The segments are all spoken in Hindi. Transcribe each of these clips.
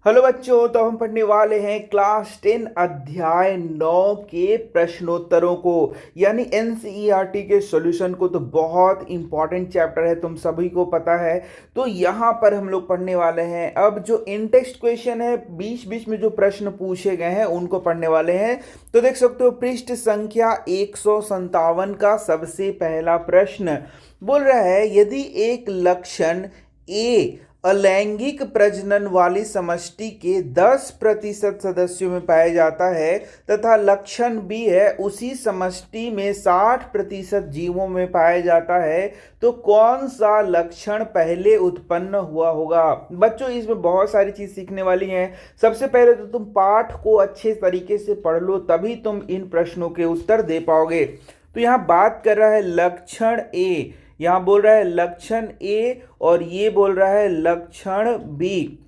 हेलो बच्चों, तो हम पढ़ने वाले हैं क्लास 10 अध्याय 9 के प्रश्नोत्तरों को, यानी एनसीईआरटी के सॉल्यूशन को। तो बहुत इंपॉर्टेंट चैप्टर है, तुम सभी को पता है। तो यहाँ पर हम लोग पढ़ने वाले हैं अब जो इन टेक्स्ट क्वेश्चन है, बीच बीच में जो प्रश्न पूछे गए हैं उनको पढ़ने वाले हैं। तो देख सकते हो पृष्ठ संख्या 157 का सबसे पहला प्रश्न बोल रहा है, यदि एक लक्षण ए अलैंगिक प्रजनन वाली समष्टि के 10% सदस्यों में पाया जाता है तथा लक्षण बी है उसी समष्टि में 60% जीवों में पाया जाता है, तो कौन सा लक्षण पहले उत्पन्न हुआ होगा। बच्चों, इसमें बहुत सारी चीज सीखने वाली हैं। सबसे पहले तो तुम पाठ को अच्छे तरीके से पढ़ लो, तभी तुम इन प्रश्नों के उत्तर दे पाओगे। तो यहाँ बात कर रहा है लक्षण ए, यहां बोल रहा है लक्षण ए और ये बोल रहा है लक्षण बी,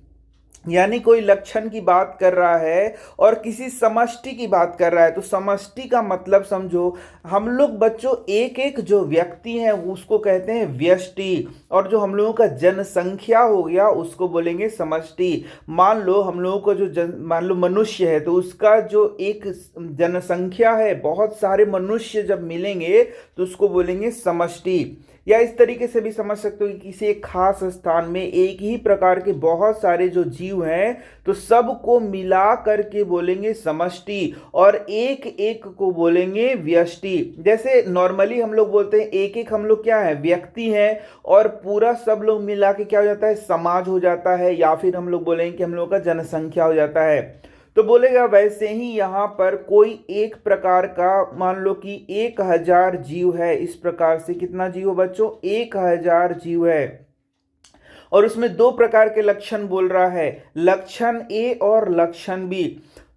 यानी कोई लक्षण की बात कर रहा है और किसी समष्टि की बात कर रहा है। तो समष्टि का मतलब समझो, हम लोग बच्चों एक एक जो व्यक्ति हैं उसको कहते हैं व्यष्टि, और जो हम लोगों का जनसंख्या हो गया उसको बोलेंगे समष्टि। मान लो हम लोगों का जो मान लो मनुष्य है, तो उसका जो एक जनसंख्या है, बहुत सारे मनुष्य जब मिलेंगे तो उसको बोलेंगे समष्टि। या इस तरीके से भी समझ सकते हो कि किसी एक खास स्थान में एक ही प्रकार के बहुत सारे जो जीव हैं तो सबको मिला करके बोलेंगे समष्टि, और एक एक को बोलेंगे व्यष्टि। जैसे नॉर्मली हम लोग बोलते हैं एक एक हम लोग क्या है, व्यक्ति हैं, और पूरा सब लोग मिला के क्या हो जाता है, समाज हो जाता है, या फिर हम लोग बोलेंगे कि हम लोग का जनसंख्या हो जाता है। तो बोलेगा वैसे ही यहाँ पर कोई एक प्रकार का, मान लो कि 1000 जीव है, इस प्रकार से कितना जीव है बच्चों, 1000 जीव है, और उसमें दो प्रकार के लक्षण बोल रहा है, लक्षण ए और लक्षण बी।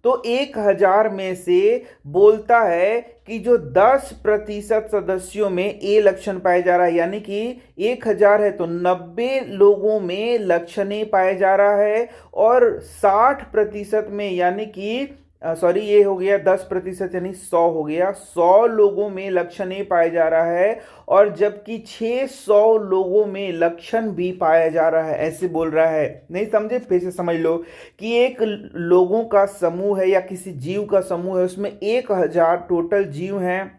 तो 1000 में से बोलता है कि जो 10% सदस्यों में ए लक्षण पाया जा रहा है, यानी कि 1000 है तो 90 लोगों में लक्षण ए पाया जा रहा है, और 60% में, यानी कि सॉरी ये हो गया 10% यानी 100 हो गया, 100 लोगों में लक्षण ए पाया जा रहा है, और जबकि 600 लोगों में लक्षण बी पाया जा रहा है, ऐसे बोल रहा है। नहीं समझे, फिर से समझ लो कि एक लोगों का समूह है या किसी जीव का समूह है, उसमें 1000 टोटल जीव हैं,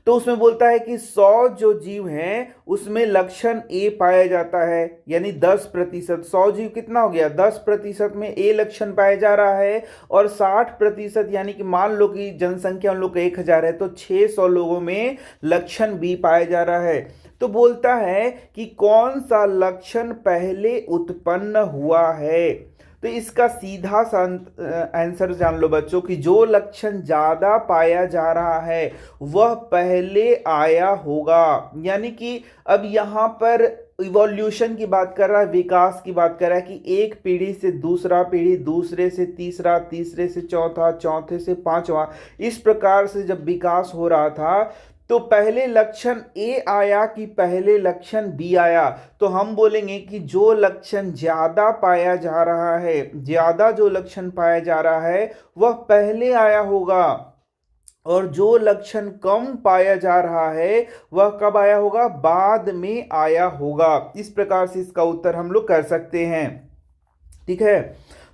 तो उसमें बोलता है कि 100 जो जीव हैं उसमें लक्षण ए पाया जाता है, यानी 10%। 100 जीव कितना हो गया, 10% में ए लक्षण पाया जा रहा है, और 60% यानी कि मान लो कि जनसंख्या उन लोग का 1000 है तो 600 लोगों में लक्षण बी पाया जा रहा है। तो बोलता है कि कौन सा लक्षण पहले उत्पन्न हुआ है। तो इसका सीधा सा आंसर जान लो बच्चों कि जो लक्षण ज्यादा पाया जा रहा है वह पहले आया होगा। यानी कि अब यहां पर इवोल्यूशन की बात कर रहा है, विकास की बात कर रहा है कि एक पीढ़ी से दूसरा पीढ़ी, दूसरे से तीसरा, तीसरे से चौथा, चौथे से पांचवा, इस प्रकार से जब विकास हो रहा था तो पहले लक्षण ए आया कि पहले लक्षण बी आया। तो हम बोलेंगे कि जो लक्षण ज्यादा पाया जा रहा है, ज्यादा जो लक्षण पाया जा रहा है वह पहले आया होगा, और जो लक्षण कम पाया जा रहा है वह कब आया होगा, बाद में आया होगा। इस प्रकार से इसका उत्तर हम लोग कर सकते हैं। ठीक है,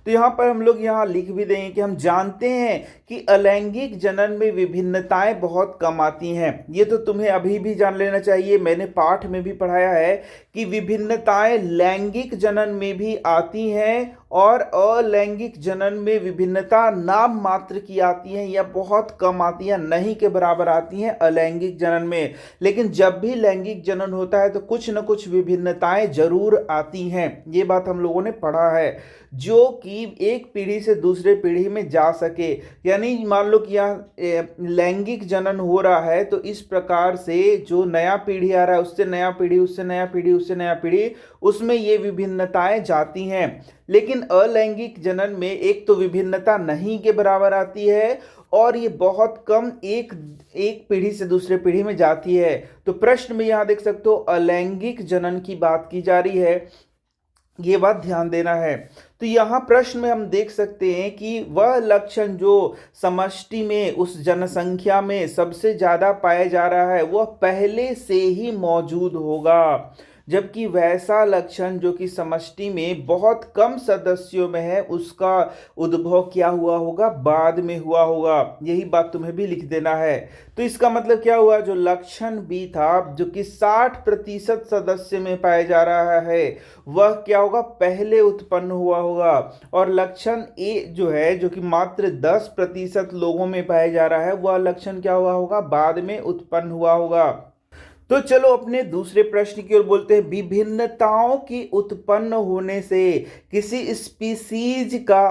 तो यहां पर हम लोग यहां लिख भी देंगे कि हम जानते हैं कि अलैंगिक जनन में विभिन्नताएं बहुत कम आती हैं। ये तो तुम्हें अभी भी जान लेना चाहिए, मैंने पाठ में भी पढ़ाया है कि विभिन्नताएं लैंगिक जनन में भी आती हैं, और अलैंगिक जनन में विभिन्नता नाम मात्र की आती है, या बहुत कम आती है, नहीं के बराबर आती हैं अलैंगिक जनन में। लेकिन जब भी लैंगिक जनन होता है तो कुछ न कुछ विभिन्नताएं जरूर आती हैं, ये बात हम लोगों ने पढ़ा है, जो कि एक पीढ़ी से दूसरे पीढ़ी में जा सके। यानी मान लो कि यहाँ लैंगिक जनन हो रहा है तो इस प्रकार से जो नया पीढ़ी आ रहा है उससे नया पीढ़ी, उससे नया पीढ़ी, उससे नया पीढ़ी, उसमें ये विभिन्नताएं जाती हैं। लेकिन अलैंगिक जनन में एक तो विभिन्नता नहीं के बराबर आती है, और ये बहुत कम एक एक पीढ़ी से दूसरे पीढ़ी में जाती है। तो प्रश्न में यहां देख सकते हो अलैंगिक जनन की बात की जा रही है, ये बात ध्यान देना है। तो यहां प्रश्न में हम देख सकते हैं कि वह लक्षण जो समष्टि में उस जनसंख्या में सबसे ज्यादा पाया जा रहा है वह पहले से ही मौजूद होगा। जबकि वैसा लक्षण जो कि समष्टि में बहुत कम सदस्यों में है, उसका उद्भव क्या हुआ होगा, बाद में हुआ होगा। यही बात तुम्हें भी लिख देना है। तो इसका मतलब क्या हुआ, जो लक्षण बी था जो कि 60% सदस्य में पाया जा रहा है, वह क्या होगा, पहले उत्पन्न हुआ होगा। और लक्षण ए जो है, जो कि मात्र 10% लोगों में पाया जा रहा है, वह लक्षण क्या हुआ होगा, बाद में उत्पन्न हुआ होगा। तो चलो अपने दूसरे प्रश्न की ओर बोलते हैं। विभिन्नताओं की उत्पन्न होने से किसी स्पीसीज का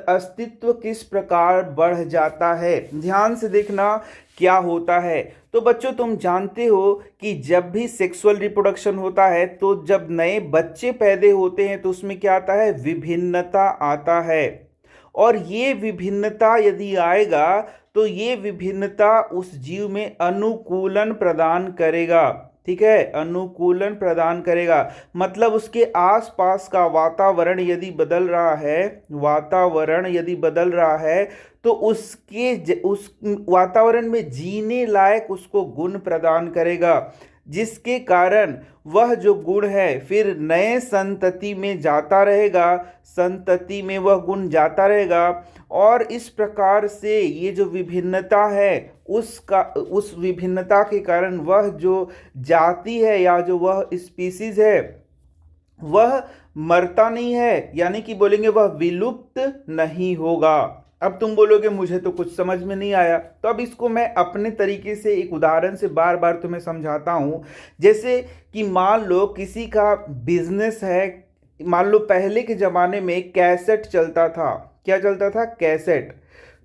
अस्तित्व किस प्रकार बढ़ जाता है। ध्यान से देखना क्या होता है। तो बच्चों तुम जानते हो कि जब भी सेक्सुअल रिप्रोडक्शन होता है, तो जब नए बच्चे पैदा होते हैं तो उसमें क्या आता है, विभिन्नता आता है। और ये विभिन्नता यदि आएगा तो ये विभिन्नता उस जीव में अनुकूलन प्रदान करेगा। ठीक है, अनुकूलन प्रदान करेगा, मतलब उसके आसपास का वातावरण यदि बदल रहा है, वातावरण यदि बदल रहा है, तो उस वातावरण में जीने लायक उसको गुण प्रदान करेगा, जिसके कारण वह जो गुण है फिर नए संतति में जाता रहेगा, संतति में वह गुण जाता रहेगा। और इस प्रकार से ये जो विभिन्नता है, उस विभिन्नता के कारण वह जो जाति है या जो वह स्पीसीज है, वह मरता नहीं है, यानी कि बोलेंगे वह विलुप्त नहीं होगा। अब तुम बोलोगे मुझे तो कुछ समझ में नहीं आया, तो अब इसको मैं अपने तरीके से एक उदाहरण से बार बार तुम्हें समझाता हूं। जैसे कि मान लो किसी का बिजनेस है, मान लो पहले के ज़माने में कैसेट चलता था। क्या चलता था, कैसेट।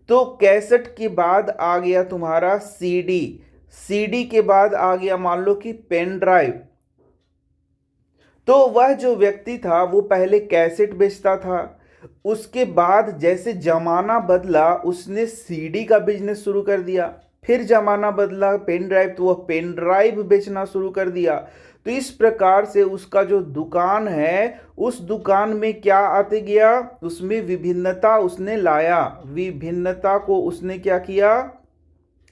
तो कैसेट के बाद आ गया तुम्हारा सीडी, सीडी के बाद आ गया मान लो कि पेन ड्राइव। तो वह जो व्यक्ति था वो पहले कैसेट बेचता था, उसके बाद जैसे जमाना बदला उसने सीडी का बिजनेस शुरू कर दिया, फिर जमाना बदला पेन ड्राइव, तो वह पेन ड्राइव बेचना शुरू कर दिया। तो इस प्रकार से उसका जो दुकान है, उस दुकान में क्या आते गया, उसमें विभिन्नता उसने लाया, विभिन्नता को उसने क्या किया,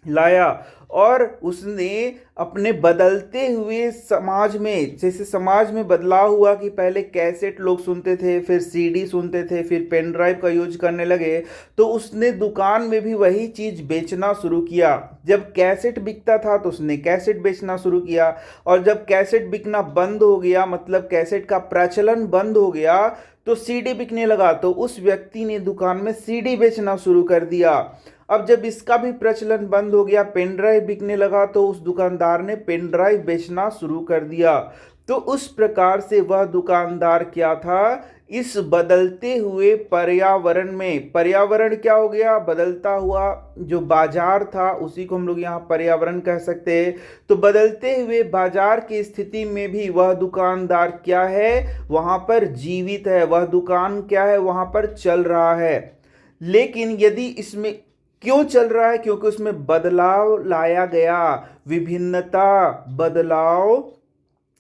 लाया। और उसने अपने बदलते हुए समाज में, जैसे समाज में बदलाव हुआ कि पहले कैसेट लोग सुनते थे, फिर सीडी सुनते थे, फिर पेन ड्राइव का यूज करने लगे, तो उसने दुकान में भी वही चीज़ बेचना शुरू किया। जब कैसेट बिकता था तो उसने कैसेट बेचना शुरू किया, और जब कैसेट बिकना बंद हो गया, मतलब कैसेट का प्रचलन बंद हो गया, तो सीडी बिकने लगा, तो उस व्यक्ति ने दुकान में सीडी बेचना शुरू कर दिया। अब जब इसका भी प्रचलन बंद हो गया, पेन ड्राइव बिकने लगा, तो उस दुकानदार ने पेन ड्राइव बेचना शुरू कर दिया। तो उस प्रकार से वह दुकानदार क्या था, इस बदलते हुए पर्यावरण में, पर्यावरण क्या हो गया, बदलता हुआ जो बाजार था उसी को हम लोग यहाँ पर्यावरण कह सकते हैं। तो बदलते हुए बाजार की स्थिति में भी वह दुकानदार क्या है, वहाँ पर जीवित है, वह दुकान क्या है, वहाँ पर चल रहा है। लेकिन यदि इसमें क्यों चल रहा है, क्योंकि उसमें बदलाव लाया गया, विभिन्नता, बदलाव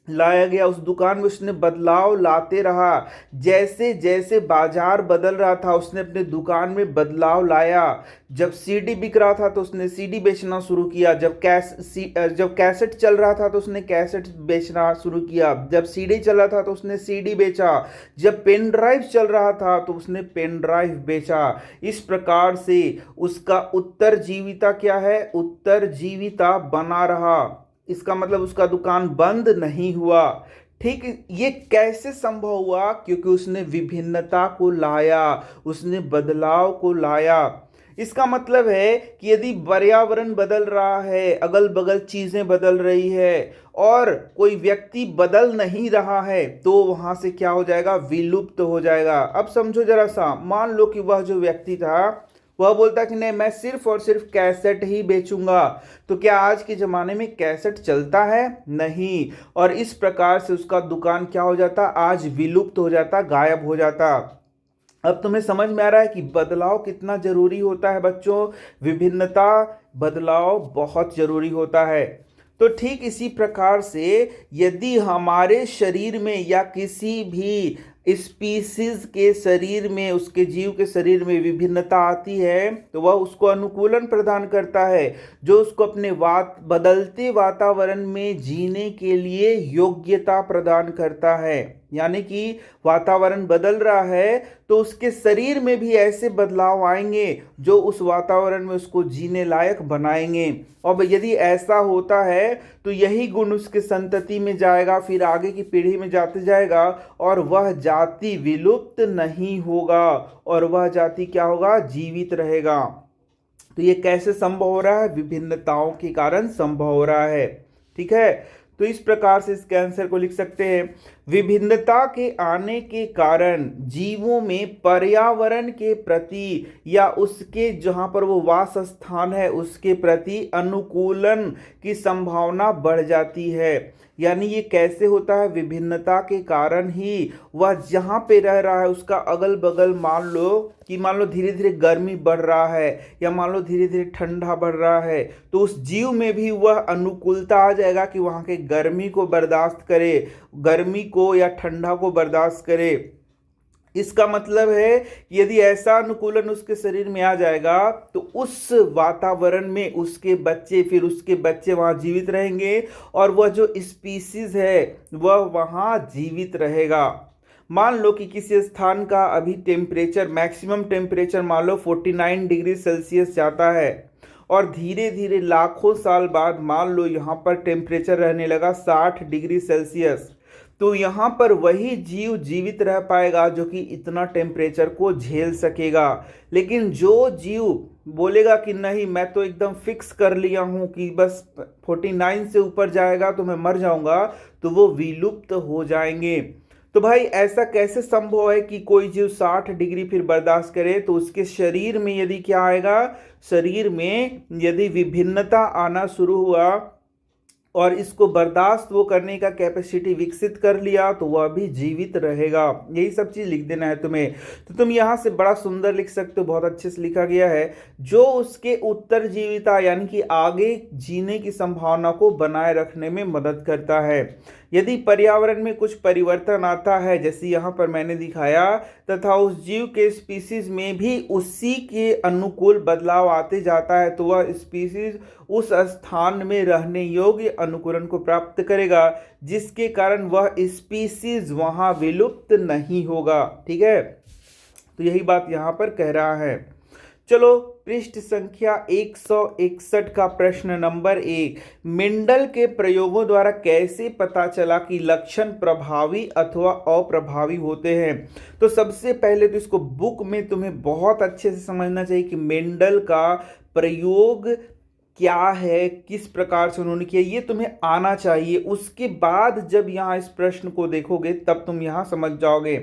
लाया गया, उस दुकान में उसने बदलाव लाते रहा। जैसे जैसे बाजार बदल रहा था उसने अपने दुकान में बदलाव लाया। जब सीडी बिक रहा था तो उसने सीडी बेचना शुरू किया, जब कैसेट चल रहा था तो उसने कैसेट बेचना शुरू किया, जब सीडी चल रहा था तो उसने सीडी बेचा, जब पेन ड्राइव चल रहा था तो उसने पेन ड्राइव बेचा। इस प्रकार से उसका उत्तरजीविता क्या है, उत्तरजीविता बना रहा। इसका मतलब उसका दुकान बंद नहीं हुआ। ठीक, ये कैसे संभव हुआ, क्योंकि उसने विभिन्नता को लाया, उसने बदलाव को लाया। इसका मतलब है कि यदि पर्यावरण बदल रहा है, अगल बगल चीजें बदल रही है, और कोई व्यक्ति बदल नहीं रहा है, तो वहां से क्या हो जाएगा, विलुप्त हो जाएगा। अब समझो जरा सा, मान लो कि वह जो व्यक्ति था वह बोलता कि नहीं मैं सिर्फ और सिर्फ कैसेट ही बेचूंगा, तो क्या आज के ज़माने में कैसेट चलता है, नहीं। और इस प्रकार से उसका दुकान क्या हो जाता, आज विलुप्त हो जाता, गायब हो जाता। अब तुम्हें समझ में आ रहा है कि बदलाव कितना जरूरी होता है बच्चों, विभिन्नता, बदलाव बहुत जरूरी होता है। तो ठीक इसी प्रकार से यदि हमारे शरीर में या किसी भी स्पीसीज के शरीर में, उसके जीव के शरीर में विभिन्नता आती है तो वह उसको अनुकूलन प्रदान करता है, जो उसको अपने बदलते वातावरण में जीने के लिए योग्यता प्रदान करता है। यानी कि वातावरण बदल रहा है तो उसके शरीर में भी ऐसे बदलाव आएंगे जो उस वातावरण में उसको जीने लायक बनाएंगे। और यदि ऐसा होता है तो यही गुण उसके संतति में जाएगा, फिर आगे की पीढ़ी में जाते जाएगा और वह जाति विलुप्त नहीं होगा और वह जाति क्या होगा, जीवित रहेगा। तो ये कैसे संभव हो रहा है, विभिन्नताओं के कारण संभव हो रहा है। ठीक है, तो इस प्रकार से इसके आंसर को लिख सकते हैं, विभिन्नता के आने के कारण जीवों में पर्यावरण के प्रति या उसके जहाँ पर वो वास स्थान है उसके प्रति अनुकूलन की संभावना बढ़ जाती है। यानी ये कैसे होता है, विभिन्नता के कारण ही वह जहाँ पे रह रहा है उसका अगल बगल मान लो धीरे धीरे गर्मी बढ़ रहा है या मान लो धीरे धीरे ठंडा बढ़ रहा है, तो उस जीव में भी वह अनुकूलता आ जाएगा कि वहाँ के गर्मी को बर्दाश्त करे, गर्मी को या ठंडा को बर्दाश्त करे। इसका मतलब है कि यदि ऐसा अनुकूलन उसके शरीर में आ जाएगा तो उस वातावरण में उसके बच्चे वहाँ जीवित रहेंगे और वह जो स्पीसीज है वह वहाँ जीवित रहेगा। मान लो कि किसी स्थान का अभी टेम्परेचर, मैक्सिमम टेम्परेचर मान लो 49 डिग्री सेल्सियस जाता है और धीरे धीरे लाखों साल बाद मान लो यहाँ पर टेम्परेचर रहने लगा 60 डिग्री सेल्सियस, तो यहाँ पर वही जीव जीवित रह पाएगा जो कि इतना टेम्परेचर को झेल सकेगा। लेकिन जो जीव बोलेगा कि नहीं मैं तो एकदम फिक्स कर लिया हूँ कि बस 49 से ऊपर जाएगा तो मैं मर जाऊंगा, तो वो विलुप्त हो जाएंगे। तो भाई ऐसा कैसे संभव है कि कोई जीव 60 डिग्री फिर बर्दाश्त करे, तो उसके शरीर में यदि क्या आएगा, शरीर में यदि विभिन्नता आना शुरू हुआ और इसको बर्दाश्त वो करने का कैपेसिटी विकसित कर लिया तो वह भी जीवित रहेगा। यही सब चीज़ लिख देना है तुम्हें। तो तुम यहाँ से बड़ा सुंदर लिख सकते हो, बहुत अच्छे से लिखा गया है, जो उसके उत्तरजीविता यानी कि आगे जीने की संभावना को बनाए रखने में मदद करता है। यदि पर्यावरण में कुछ परिवर्तन आता है जैसे यहाँ पर मैंने दिखाया, तथा उस जीव के स्पीसीज में भी उसी के अनुकूल बदलाव आते जाता है, तो वह स्पीसीज उस स्थान में रहने योग्य अनुकूलन को प्राप्त करेगा, जिसके कारण वह स्पीसीज वहाँ विलुप्त नहीं होगा। ठीक है, तो यही बात यहाँ पर कह रहा है। चलो पृष्ठ संख्या 161 का प्रश्न नंबर 1, मेंडल के प्रयोगों द्वारा कैसे पता चला कि लक्षण प्रभावी अथवा अप्रभावी होते हैं। तो सबसे पहले तो इसको बुक में तुम्हें बहुत अच्छे से समझना चाहिए कि मेंडल का प्रयोग क्या है, किस प्रकार से उन्होंने किया, ये तुम्हें आना चाहिए। उसके बाद जब यहाँ इस प्रश्न को देखोगे तब तुम यहाँ समझ जाओगे।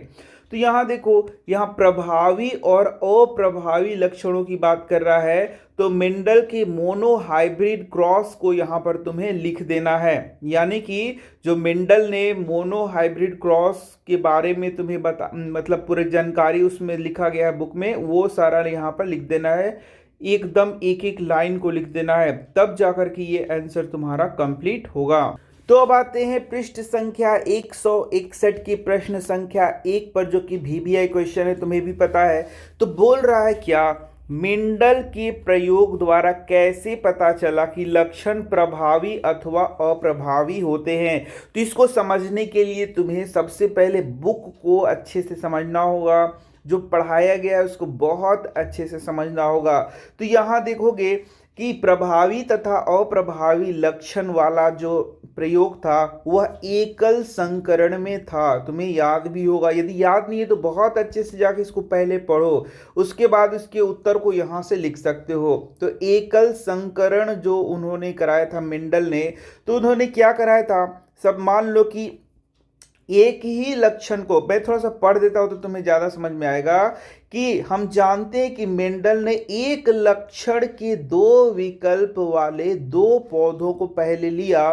तो यहाँ देखो, यहाँ प्रभावी और अप्रभावी लक्षणों की बात कर रहा है, तो मेंडल के मोनो हाइब्रिड क्रॉस को यहाँ पर तुम्हें लिख देना है। यानी कि जो मेंडल ने मोनो हाइब्रिड क्रॉस के बारे में तुम्हें मतलब पूरी जानकारी उसमें लिखा गया है बुक में, वो सारा यहाँ पर लिख देना है, एकदम एक एक लाइन को लिख देना है, तब जाकर के ये आंसर तुम्हारा कंप्लीट होगा। तो अब आते हैं पृष्ठ संख्या 161 की प्रश्न संख्या 1 पर, जो कि VBI क्वेश्चन है, तुम्हें भी पता है। तो बोल रहा है क्या, मेंडल के प्रयोग द्वारा कैसे पता चला कि लक्षण प्रभावी अथवा अप्रभावी होते हैं। तो इसको समझने के लिए तुम्हें सबसे पहले बुक को अच्छे से समझना होगा, जो पढ़ाया गया है उसको बहुत अच्छे से समझना होगा। तो यहाँ देखोगे कि प्रभावी तथा अप्रभावी लक्षण वाला जो प्रयोग था वह एकल संकरण में था। तुम्हें याद भी होगा, यदि याद नहीं है तो बहुत अच्छे से जाके इसको पहले पढ़ो, उसके बाद इसके उत्तर को यहाँ से लिख सकते हो। तो एकल संकरण जो उन्होंने कराया था मेंडल ने, तो उन्होंने क्या कराया था, सब मान लो कि एक ही लक्षण को, मैं थोड़ा सा पढ़ देता हूं तो तुम्हें ज़्यादा समझ में आएगा, कि हम जानते हैं कि मेंडल ने एक लक्षण के दो विकल्प वाले दो पौधों को पहले लिया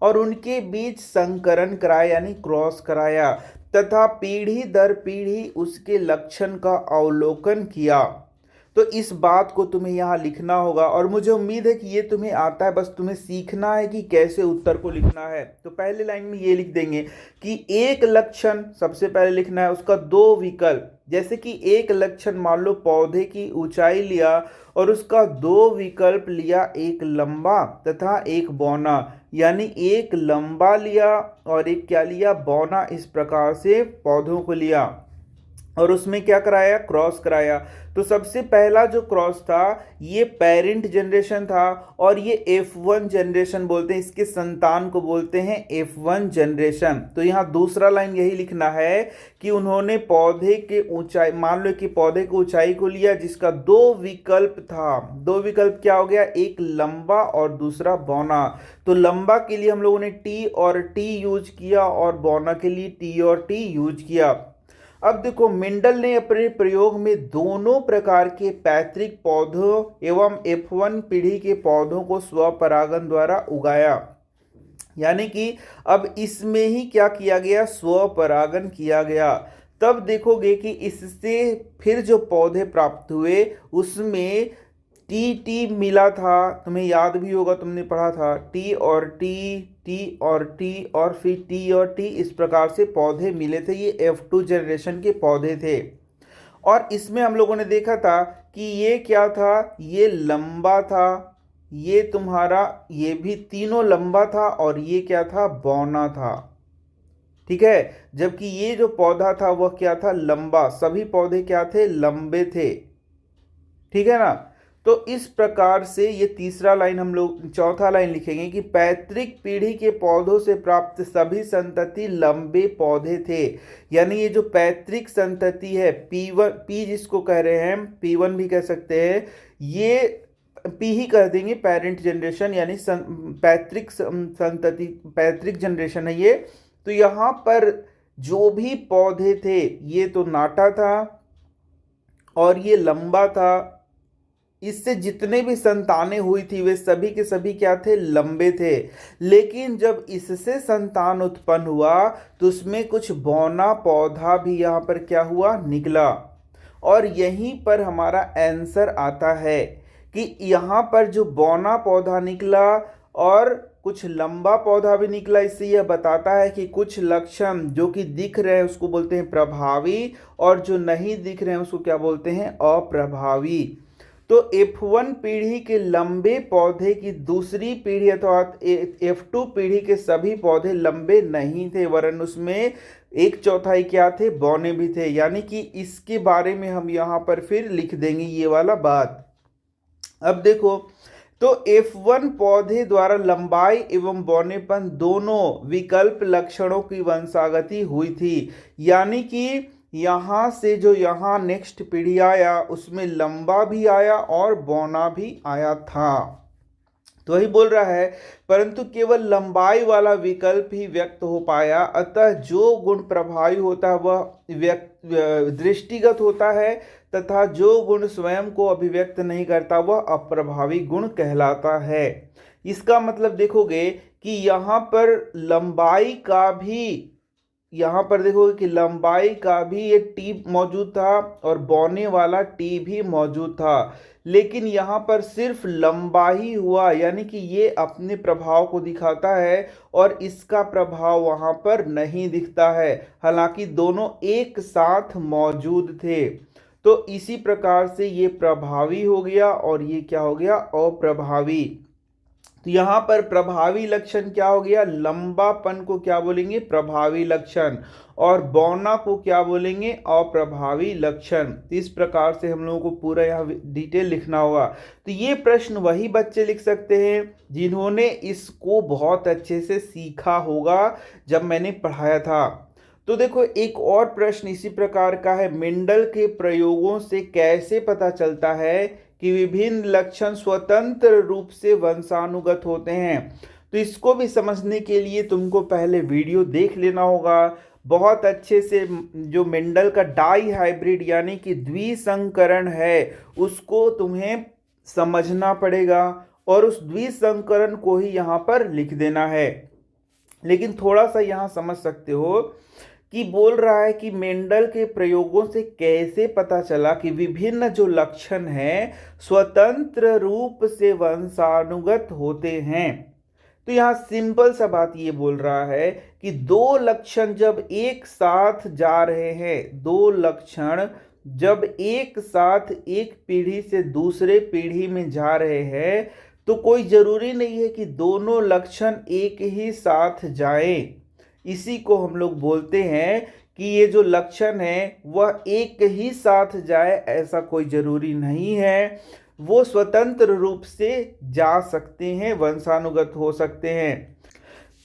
और उनके बीच संकरण कराया यानी क्रॉस कराया, तथा पीढ़ी दर पीढ़ी उसके लक्षण का अवलोकन किया। तो इस बात को तुम्हें यहाँ लिखना होगा और मुझे उम्मीद है कि ये तुम्हें आता है, बस तुम्हें सीखना है कि कैसे उत्तर को लिखना है। तो पहले लाइन में ये लिख देंगे कि एक लक्षण सबसे पहले लिखना है, उसका दो विकल्प। जैसे कि एक लक्षण मान लो पौधे की ऊंचाई लिया और उसका दो विकल्प लिया, एक लंबा तथा एक बौना, यानी एक लंबा लिया और एक क्या लिया, बौना। इस प्रकार से पौधों को लिया और उसमें क्या कराया, क्रॉस कराया। तो सबसे पहला जो क्रॉस था ये पेरेंट जनरेशन था और ये F1 जनरेशन बोलते हैं, इसके संतान को बोलते हैं F1 जनरेशन। तो यहाँ दूसरा लाइन यही लिखना है कि उन्होंने पौधे के ऊंचाई, मान लो कि पौधे की ऊंचाई को लिया जिसका दो विकल्प था। दो विकल्प क्या हो गया, एक लंबा और दूसरा बौना। तो लंबा के लिए हम लोगों ने T और T यूज किया और बौना के लिए T और T यूज किया। अब देखो मेंडल ने अपने प्रयोग में दोनों प्रकार के पैतृक पौधों एवं F1 पीढ़ी के पौधों को स्वपरागन द्वारा उगाया, यानी कि अब इसमें ही क्या किया गया, स्वपरागन किया गया। तब देखोगे कि इससे फिर जो पौधे प्राप्त हुए उसमें टी टी मिला था, तुम्हें याद भी होगा, तुमने पढ़ा था टी और टी, टी और टी और फिर टी और टी, इस प्रकार से पौधे मिले थे। ये F2 जनरेशन के पौधे थे और इसमें हम लोगों ने देखा था कि ये क्या था, ये लंबा था, ये तुम्हारा ये भी तीनों लंबा था और ये क्या था, बौना था। ठीक है, जबकि ये जो पौधा था वह क्या था, लंबा। सभी पौधे क्या थे, लंबे थे। ठीक है ना। तो इस प्रकार से ये तीसरा लाइन हम लोग, चौथा लाइन लिखेंगे कि पैतृक पीढ़ी के पौधों से प्राप्त सभी संतति लंबे पौधे थे। यानी ये जो पैतृक संतति है, P1 P जिसको कह रहे हैं, P1 भी कह सकते हैं, ये P ही कह देंगे, पेरेंट जनरेशन यानी पैतृक संतति, पैतृक जनरेशन है ये। तो यहाँ पर जो भी पौधे थे ये तो नाटा था और ये लंबा था, इससे जितने भी संतानें हुई थी वे सभी के सभी क्या थे, लंबे थे। लेकिन जब इससे संतान उत्पन्न हुआ तो उसमें कुछ बौना पौधा भी यहाँ पर क्या हुआ, निकला। और यहीं पर हमारा आंसर आता है कि यहाँ पर जो बौना पौधा निकला और कुछ लंबा पौधा भी निकला, इससे यह बताता है कि कुछ लक्षण जो कि दिख रहे हैं उसको बोलते हैं प्रभावी और जो नहीं दिख रहे हैं उसको क्या बोलते हैं, अप्रभावी। तो F1 पीढ़ी के लंबे पौधे की दूसरी पीढ़ी अर्थात F2 पीढ़ी के सभी पौधे लंबे नहीं थे, वरन उसमें एक चौथाई क्या थे, बौने भी थे। यानी कि इसके बारे में हम यहाँ पर फिर लिख देंगे ये वाला बात। अब देखो, तो F1 पौधे द्वारा लंबाई एवं बौनेपन दोनों विकल्प लक्षणों की वंशागति हुई थी। यानी कि यहाँ से जो यहाँ नेक्स्ट पीढ़ी आया उसमें लंबा भी आया और बौना भी आया था। तो वही बोल रहा है, परंतु केवल लंबाई वाला विकल्प ही व्यक्त हो पाया, अतः जो गुण प्रभावी होता है वह दृष्टिगत होता है तथा जो गुण स्वयं को अभिव्यक्त नहीं करता वह अप्रभावी गुण कहलाता है। इसका मतलब देखोगे कि यहाँ पर लंबाई का भी, यहाँ पर देखोगे कि लंबाई का भी एक टी मौजूद था और बौने वाला टी भी मौजूद था, लेकिन यहाँ पर सिर्फ लंबा ही हुआ, यानी कि ये अपने प्रभाव को दिखाता है और इसका प्रभाव वहाँ पर नहीं दिखता है, हालांकि दोनों एक साथ मौजूद थे। तो इसी प्रकार से ये प्रभावी हो गया और ये क्या हो गया, अप्रभावी। तो यहाँ पर प्रभावी लक्षण क्या हो गया, लंबापन को क्या बोलेंगे, प्रभावी लक्षण, और बौना को क्या बोलेंगे, अप्रभावी लक्षण। तो इस प्रकार से हम लोगों को पूरा यहाँ डिटेल लिखना होगा। तो ये प्रश्न वही बच्चे लिख सकते हैं जिन्होंने इसको बहुत अच्छे से सीखा होगा जब मैंने पढ़ाया था। तो देखो एक और प्रश्न इसी प्रकार का है, मेंडल के प्रयोगों से कैसे पता चलता है कि विभिन्न लक्षण स्वतंत्र रूप से वंशानुगत होते हैं। तो इसको भी समझने के लिए तुमको पहले वीडियो देख लेना होगा बहुत अच्छे से। जो मेंडल का डाई हाइब्रिड यानी कि द्विसंकरण है उसको तुम्हें समझना पड़ेगा और उस द्विसंकरण को ही यहाँ पर लिख देना है। लेकिन थोड़ा सा यहाँ समझ सकते हो कि बोल रहा है कि मेंडल के प्रयोगों से कैसे पता चला कि विभिन्न जो लक्षण हैं स्वतंत्र रूप से वंशानुगत होते हैं। तो यहाँ सिंपल सा बात ये बोल रहा है कि दो लक्षण जब एक साथ जा रहे हैं, दो लक्षण जब एक साथ एक पीढ़ी से दूसरे पीढ़ी में जा रहे हैं, तो कोई जरूरी नहीं है कि दोनों लक्षण एक ही साथ जाएं। इसी को हम लोग बोलते हैं कि ये जो लक्षण है वह एक ही साथ जाए, ऐसा कोई जरूरी नहीं है। वो स्वतंत्र रूप से जा सकते हैं, वंशानुगत हो सकते हैं।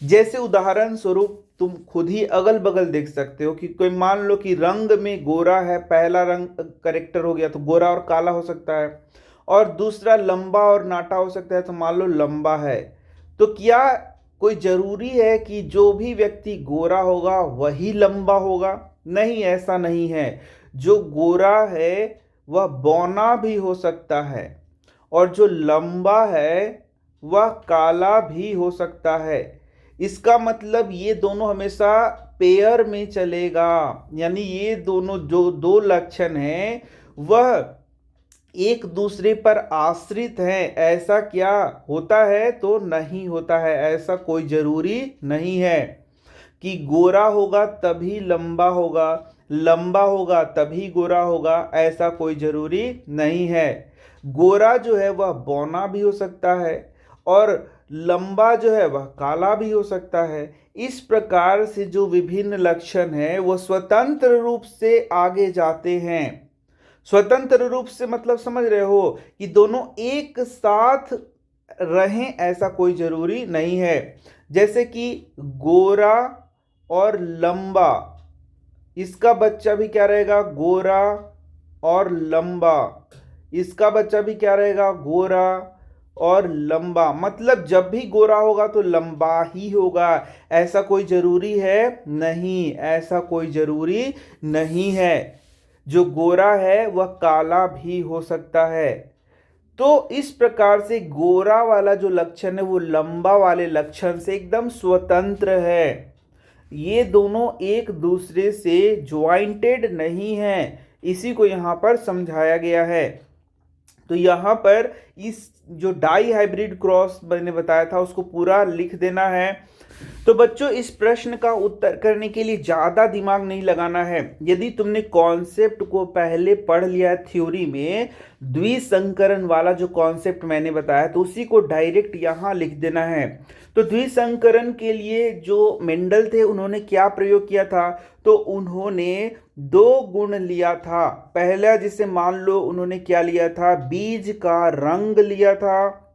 जैसे उदाहरण स्वरूप तुम खुद ही अगल बगल देख सकते हो कि कोई मान लो कि रंग में गोरा है, पहला रंग करेक्टर हो गया तो गोरा और काला हो सकता है, और दूसरा लंबा और नाटा हो सकता है तो मान लो लंबा है। तो क्या कोई जरूरी है कि जो भी व्यक्ति गोरा होगा वही लंबा होगा? नहीं, ऐसा नहीं है। जो गोरा है वह बौना भी हो सकता है, और जो लंबा है वह काला भी हो सकता है। इसका मतलब ये दोनों हमेशा पेयर में चलेगा, यानी ये दोनों जो दो लक्षण हैं वह एक दूसरे पर आश्रित हैं। ऐसा क्या होता है? तो नहीं होता है। ऐसा कोई जरूरी नहीं है कि गोरा होगा तभी लंबा होगा, लंबा होगा तभी गोरा होगा, ऐसा कोई जरूरी नहीं है। गोरा जो है वह बौना भी हो सकता है, और लंबा जो है वह काला भी हो सकता है। इस प्रकार से जो विभिन्न लक्षण हैं वो स्वतंत्र रूप से आगे जाते हैं। स्वतंत्र रूप से मतलब समझ रहे हो कि दोनों एक साथ रहें, ऐसा कोई जरूरी नहीं है। जैसे कि गोरा और लंबा, इसका बच्चा भी क्या रहेगा? गोरा और लंबा। इसका बच्चा भी क्या रहेगा? गोरा और लंबा। मतलब जब भी गोरा होगा तो लंबा ही होगा, ऐसा कोई जरूरी है? नहीं, ऐसा कोई जरूरी नहीं है। जो गोरा है वह काला भी हो सकता है। तो इस प्रकार से गोरा वाला जो लक्षण है वो लंबा वाले लक्षण से एकदम स्वतंत्र है। ये दोनों एक दूसरे से ज्वाइंटेड नहीं है, इसी को यहाँ पर समझाया गया है। तो यहाँ पर इस जो डाई हाइब्रिड क्रॉस मैंने बताया था उसको पूरा लिख देना है। तो बच्चों, इस प्रश्न का उत्तर करने के लिए ज़्यादा दिमाग नहीं लगाना है। यदि तुमने कॉन्सेप्ट को पहले पढ़ लिया है थ्योरी में, द्विसंकरण वाला जो कॉन्सेप्ट मैंने बताया तो उसी को डायरेक्ट यहाँ लिख देना है। तो द्विसंकरण के लिए जो मेंडल थे उन्होंने क्या प्रयोग किया था? तो उन्होंने दो गुण लिया था। पहला, जिसे मान लो उन्होंने क्या लिया था? बीज का रंग लिया था,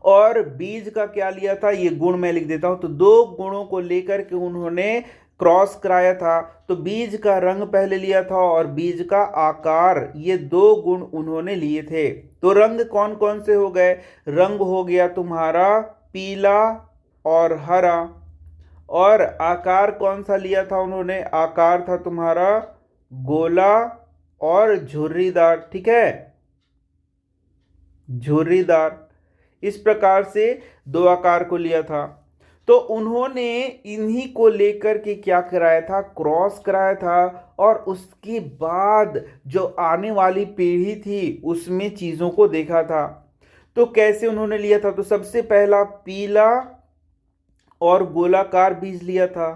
और बीज का क्या लिया था? ये गुण मैं लिख देता हूं। तो दो गुणों को लेकर के उन्होंने क्रॉस कराया था। तो बीज का रंग पहले लिया था और बीज का आकार, ये दो गुण उन्होंने लिए थे। तो रंग कौन कौन से हो गए? रंग हो गया तुम्हारा पीला और हरा, और आकार कौन सा लिया था उन्होंने? आकार था तुम्हारा गोला और झुर्रीदार। ठीक है, झुर्रीदार। इस प्रकार से दो आकार को लिया था। तो उन्होंने इन्हीं को लेकर के क्या कराया था? क्रॉस कराया था, और उसके बाद जो आने वाली पीढ़ी थी उसमें चीजों को देखा था। तो कैसे उन्होंने लिया था? तो सबसे पहला पीला और गोलाकार बीज लिया था,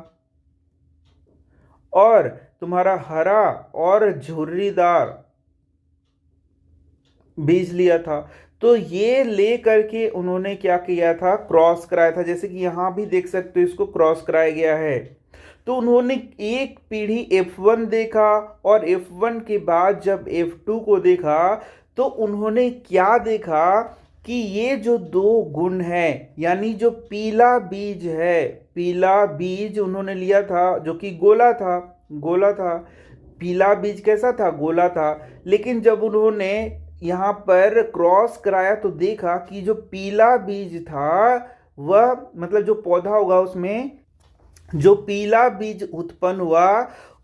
और तुम्हारा हरा और झुर्रीदार बीज लिया था। तो ये ले करके उन्होंने क्या किया था? क्रॉस कराया था। जैसे कि यहां भी देख सकते हो, इसको क्रॉस कराया गया है। तो उन्होंने एक पीढ़ी F1 देखा, और F1 के बाद जब F2 को देखा तो उन्होंने क्या देखा कि ये जो दो गुण हैं, यानी जो पीला बीज है, पीला बीज उन्होंने लिया था जो कि गोला था, गोला था। पीला बीज कैसा था? गोला था। लेकिन जब उन्होंने यहाँ पर क्रॉस कराया तो देखा कि जो पीला बीज था वह, मतलब जो पौधा होगा उसमें जो पीला बीज उत्पन्न हुआ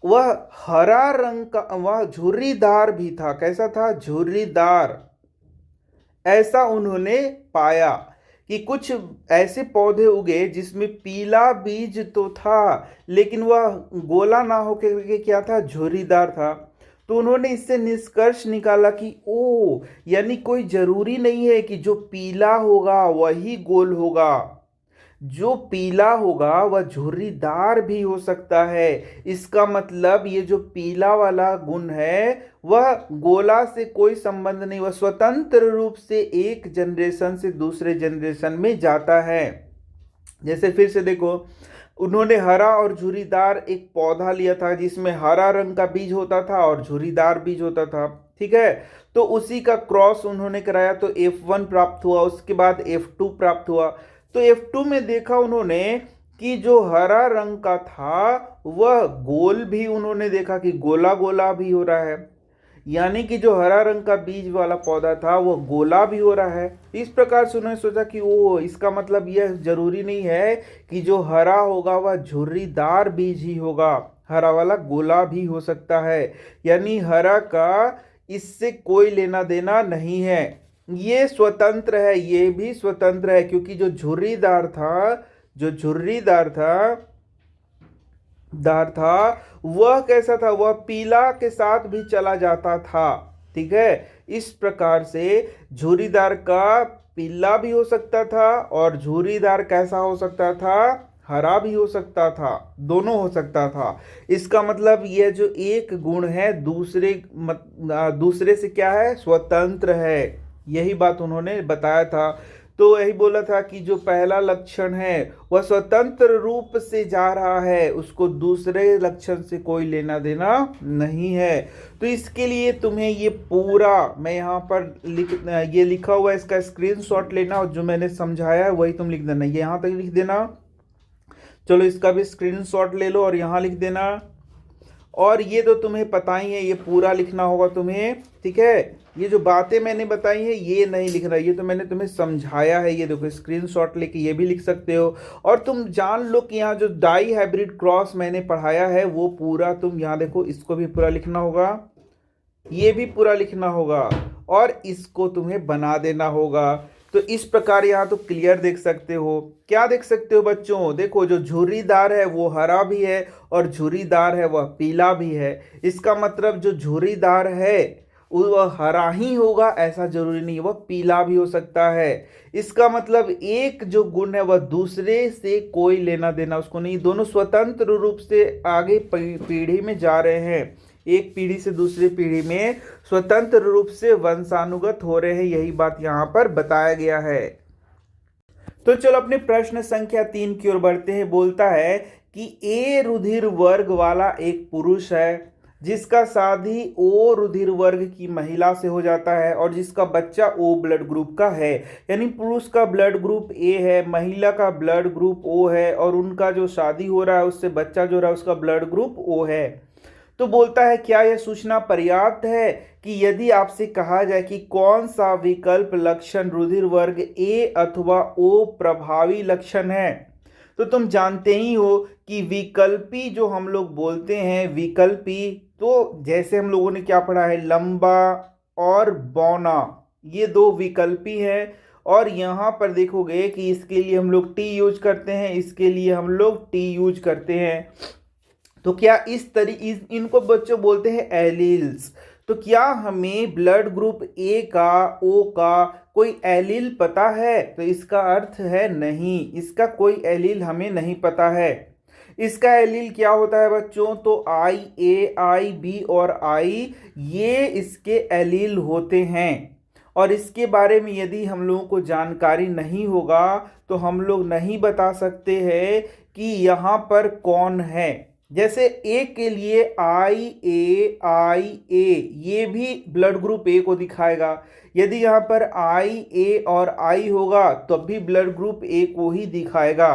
वह हरा रंग का, वह झुर्रीदार भी था। कैसा था? झुर्रीदार। ऐसा उन्होंने पाया कि कुछ ऐसे पौधे उगे जिसमें पीला बीज तो था, लेकिन वह गोला ना होकर के क्या था, झुर्रीदार था। तो उन्होंने इससे निष्कर्ष निकाला कि ओ, यानी कोई जरूरी नहीं है कि जो पीला होगा वही गोल होगा, जो पीला होगा वह झुर्रीदार भी हो सकता है। इसका मतलब ये जो पीला वाला गुण है वह गोला से कोई संबंध नहीं, वह स्वतंत्र रूप से एक जनरेशन से दूसरे जनरेशन में जाता है। जैसे फिर से देखो, उन्होंने हरा और झुर्रीदार एक पौधा लिया था जिसमें हरा रंग का बीज होता था और झुर्रीदार बीज होता था, ठीक है। तो उसी का क्रॉस उन्होंने कराया तो F1 प्राप्त हुआ, उसके बाद F2 प्राप्त हुआ। तो F2 में देखा उन्होंने कि जो हरा रंग का था वह गोल भी उन्होंने देखा कि गोला गोला भी हो रहा है, यानी कि जो हरा रंग का बीज वाला पौधा था वो गोला भी हो रहा है। इस प्रकार से उन्होंने सोचा कि ओ, इसका मतलब यह जरूरी नहीं है कि जो हरा होगा वह झुर्रीदार बीज ही होगा, हरा वाला गोला भी हो सकता है। यानी हरा का इससे कोई लेना देना नहीं है, ये स्वतंत्र है, ये भी स्वतंत्र है, क्योंकि जो झुर्रीदार था, जो झुर्रीदार था दार था वह कैसा था, वह पीला के साथ भी चला जाता था, ठीक है। इस प्रकार से झुर्रीदार का पीला भी हो सकता था और झुर्रीदार कैसा हो सकता था, हरा भी हो सकता था, दोनों हो सकता था। इसका मतलब यह जो एक गुण है दूसरे से क्या है, स्वतंत्र है। यही बात उन्होंने बताया था। तो यही बोला था कि जो पहला लक्षण है वह स्वतंत्र रूप से जा रहा है, उसको दूसरे लक्षण से कोई लेना देना नहीं है। तो इसके लिए तुम्हें ये पूरा मैं यहाँ पर ये लिखा हुआ है, इसका स्क्रीनशॉट लेना और जो मैंने समझाया है वही तुम लिख देना, ये यहाँ तक लिख देना। चलो इसका भी स्क्रीनशॉट ले लो और यहाँ लिख देना। और ये तो तुम्हें पता ही है, ये पूरा लिखना होगा तुम्हें, ठीक है। ये जो बातें मैंने बताई है ये नहीं लिखना, ये तो मैंने तुम्हें समझाया है। ये देखो स्क्रीनशॉट लेके ये भी लिख सकते हो। और तुम जान लो कि यहाँ जो डाई हाइब्रिड क्रॉस मैंने पढ़ाया है वो पूरा तुम यहाँ देखो, इसको भी पूरा लिखना होगा, ये भी पूरा लिखना होगा और इसको तुम्हें बना देना होगा। तो इस प्रकार यहाँ तो क्लियर देख सकते हो। क्या देख सकते हो बच्चों, देखो जो झुर्रीदार है वो हरा भी है और झुर्रीदार है वह पीला भी है। इसका मतलब जो झुर्रीदार है वह हरा ही होगा ऐसा जरूरी नहीं, वह पीला भी हो सकता है। इसका मतलब एक जो गुण है वह दूसरे से कोई लेना देना उसको नहीं, दोनों स्वतंत्र रूप से आगे पीढ़ी में जा रहे हैं, एक पीढ़ी से दूसरी पीढ़ी में स्वतंत्र रूप से वंशानुगत हो रहे हैं। यही बात यहाँ पर बताया गया है। तो चलो अपने प्रश्न संख्या 3 की ओर बढ़ते हैं। बोलता है कि ए रुधिर वर्ग वाला एक पुरुष है जिसका शादी ओ रुधिर वर्ग की महिला से हो जाता है और जिसका बच्चा ओ ब्लड ग्रुप का है। यानी पुरुष का ब्लड ग्रुप ए है, महिला का ब्लड ग्रुप ओ है और उनका जो शादी हो रहा है उससे बच्चा जो रहा है उसका ब्लड ग्रुप ओ है। तो बोलता है क्या यह सूचना पर्याप्त है कि यदि आपसे कहा जाए कि कौन सा विकल्प लक्षण रुधिर वर्ग ए अथवा ओ प्रभावी लक्षण है। तो तुम जानते ही हो कि विकल्पी जो हम लोग बोलते हैं, विकल्पी तो जैसे हम लोगों ने क्या पढ़ा है, लंबा और बौना, ये दो विकल्पी हैं। और यहाँ पर देखोगे कि इसके लिए हम लोग टी यूज करते हैं, इसके लिए हम लोग टी यूज करते हैं। तो क्या इनको बच्चों बोलते हैं एलील्स। तो क्या हमें ब्लड ग्रुप ए का ओ का कोई एलील पता है? तो इसका अर्थ है नहीं, इसका कोई एलील हमें नहीं पता है। इसका एलील क्या होता है बच्चों? तो आई ए, आई बी और आई, ये इसके एलील होते हैं। और इसके बारे में यदि हम लोगों को जानकारी नहीं होगा तो हम लोग नहीं बता सकते हैं कि यहाँ पर कौन है। जैसे ए के लिए आई ए, ये भी ब्लड ग्रुप ए को दिखाएगा। यदि यहाँ पर आई ए और आई होगा तब भी ब्लड ग्रुप ए को ही दिखाएगा।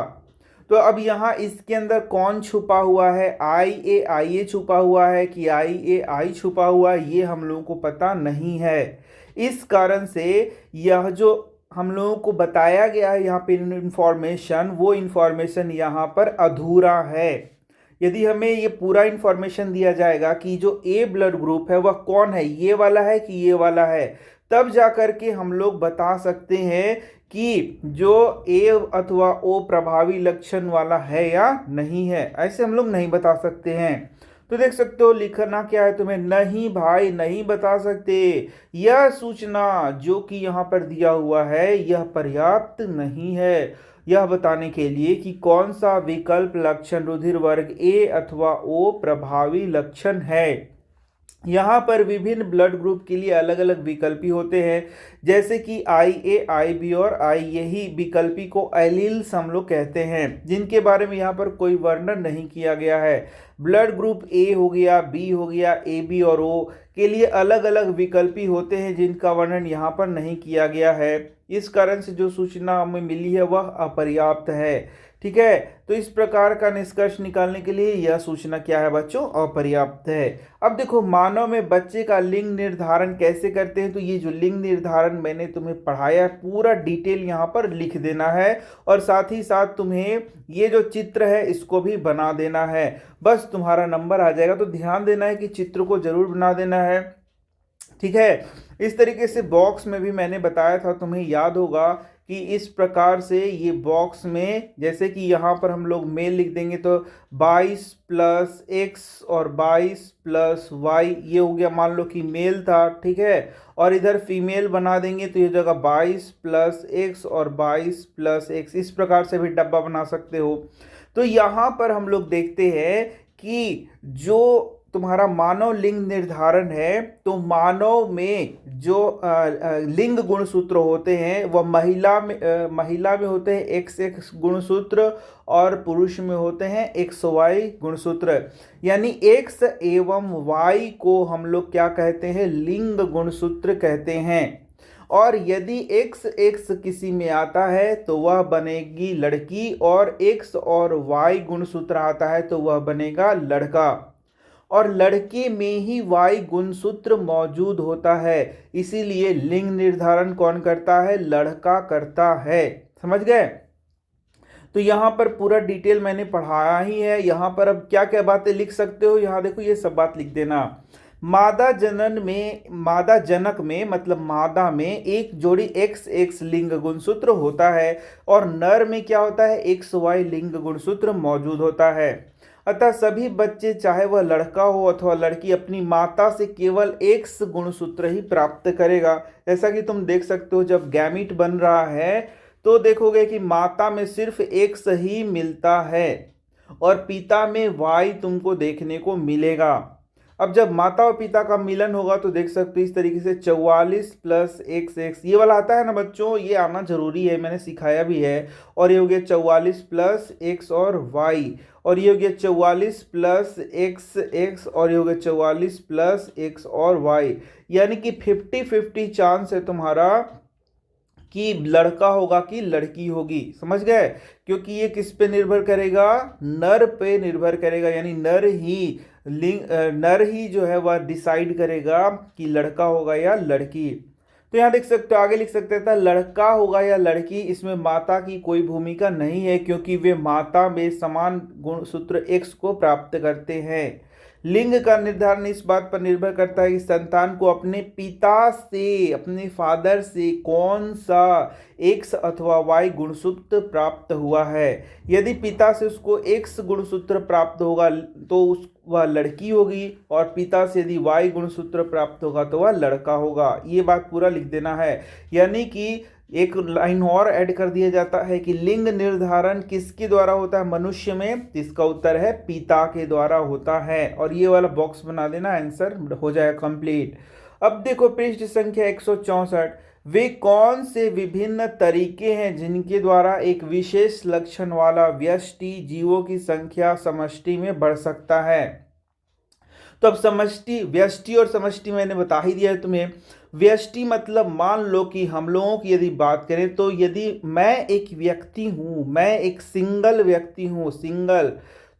तो अब यहाँ इसके अंदर कौन छुपा हुआ है, आई ए छुपा हुआ है कि आई ए आई छुपा हुआ है, ये हम लोगों को पता नहीं है। इस कारण से यह जो हम लोगों को बताया गया है यहाँ पे इंफॉर्मेशन, वो इंफॉर्मेशन यहाँ पर अधूरा है। यदि हमें ये पूरा इंफॉर्मेशन दिया जाएगा कि जो ए ब्लड ग्रुप है वह कौन है, ये वाला है कि ये वाला है, तब जा कर के हम लोग बता सकते हैं कि जो ए अथवा ओ प्रभावी लक्षण वाला है या नहीं है। ऐसे हम लोग नहीं बता सकते हैं। तो देख सकते हो लिखना क्या है तुम्हें, नहीं भाई नहीं बता सकते। यह सूचना जो कि यहाँ पर दिया हुआ है यह पर्याप्त नहीं है यह बताने के लिए कि कौन सा विकल्प लक्षण रुधिर वर्ग ए अथवा ओ प्रभावी लक्षण है। यहाँ पर विभिन्न ब्लड ग्रुप के लिए अलग अलग विकल्पी होते हैं, जैसे कि आई ए, आई बी और आई, यही विकल्पी को एलील्स हम लोग कहते हैं, जिनके बारे में यहाँ पर कोई वर्णन नहीं किया गया है। ब्लड ग्रुप ए हो गया, बी हो गया, ए बी और ओ के लिए अलग अलग विकल्पी होते हैं जिनका वर्णन यहाँ पर नहीं किया गया है। इस कारण से जो सूचना हमें मिली है वह अपर्याप्त है। ठीक है, तो इस प्रकार का निष्कर्ष निकालने के लिए यह सूचना क्या है बच्चों, अपर्याप्त है। अब देखो मानव में बच्चे का लिंग निर्धारण कैसे करते हैं, तो ये जो लिंग निर्धारण मैंने तुम्हें पढ़ाया है पूरा डिटेल यहाँ पर लिख देना है, और साथ ही साथ तुम्हें ये जो चित्र है इसको भी बना देना है। बस तुम्हारा नंबर आ जाएगा। तो ध्यान देना है कि चित्र को जरूर बना देना है। ठीक है, इस तरीके से बॉक्स में भी मैंने बताया था, तुम्हें याद होगा कि इस प्रकार से ये बॉक्स में, जैसे कि यहाँ पर हम लोग मेल लिख देंगे तो 22 प्लस एक्स और 22 प्लस वाई, ये हो गया मान लो कि मेल था। ठीक है, और इधर फीमेल बना देंगे तो ये जगह 22 प्लस एक्स और 22 प्लस एक्स, इस प्रकार से भी डब्बा बना सकते हो। तो यहाँ पर हम लोग देखते हैं कि जो तुम्हारा मानव लिंग निर्धारण है, तो मानव में जो लिंग गुणसूत्र होते हैं वह महिला में होते हैं XX गुणसूत्र और पुरुष में होते हैं XY गुणसूत्र। यानी X एवं Y को हम लोग क्या कहते हैं, लिंग गुणसूत्र कहते हैं। और यदि XX किसी में आता है तो वह बनेगी लड़की, और X और Y गुणसूत्र आता है तो वह बनेगा लड़का। और लड़के में ही वाई गुणसूत्र मौजूद होता है, इसीलिए लिंग निर्धारण कौन करता है, लड़का करता है। समझ गए। तो यहाँ पर पूरा डिटेल मैंने पढ़ाया ही है। यहाँ पर अब क्या क्या बातें लिख सकते हो, यहाँ देखो ये सब बात लिख देना। मादा जनक में मतलब मादा में एक जोड़ी XX लिंग गुणसूत्र होता है, और नर में क्या होता है, XY लिंग गुणसूत्र मौजूद होता है। अतः सभी बच्चे, चाहे वह लड़का हो अथवा लड़की, अपनी माता से केवल X गुणसूत्र ही प्राप्त करेगा। जैसा कि तुम देख सकते हो जब गैमीट बन रहा है तो देखोगे कि माता में सिर्फ X ही मिलता है और पिता में Y तुमको देखने को मिलेगा। अब जब माता और पिता का मिलन होगा तो देख सकते हो इस तरीके से 44 प्लस XX, ये वाला आता है ना बच्चों, ये आना जरूरी है, मैंने सिखाया भी है। और ये हो गया 44 प्लस X और Y, और ये हो गया 44 प्लस XX, और ये हो गया 44 प्लस X और Y। यानी कि 50-50 चांस है तुम्हारा कि लड़का होगा कि लड़की होगी। समझ गए, क्योंकि ये किस पे निर्भर करेगा, नर पे निर्भर करेगा। यानी नर ही जो है वह डिसाइड करेगा कि लड़का होगा या लड़की। तो यहाँ देख सकते हो, आगे लिख सकते थे लड़का होगा या लड़की, इसमें माता की कोई भूमिका नहीं है, क्योंकि वे माता में समान गुणसूत्र X को प्राप्त करते हैं। लिंग का निर्धारण इस बात पर निर्भर करता है कि संतान को अपने पिता से, अपने फादर से कौन सा X अथवा Y गुणसूत्र प्राप्त हुआ है। यदि पिता से उसको X गुणसूत्र प्राप्त होगा तो वह लड़की होगी, और पिता से यदि Y गुणसूत्र प्राप्त होगा तो वह लड़का होगा। ये बात पूरा लिख देना है। यानी कि एक लाइन और ऐड कर दिया जाता है कि लिंग निर्धारण किसके द्वारा होता है, मनुष्य में। इसका उत्तर है पिता के द्वारा होता है। और ये वाला बॉक्स बना देना, आंसर हो जाएगा कंप्लीट। अब देखो पृष्ठ संख्या 164, वे कौन से विभिन्न तरीके हैं जिनके द्वारा एक विशेष लक्षण वाला व्यष्टि जीवों की संख्या समष्टि में बढ़ सकता है। तो अब समष्टि, व्यष्टि और समष्टि मैंने बता ही दिया है तुम्हें। व्यष्टि मतलब मान लो कि हम लोगों की यदि बात करें तो यदि मैं एक व्यक्ति हूँ, मैं एक सिंगल व्यक्ति हूँ, सिंगल,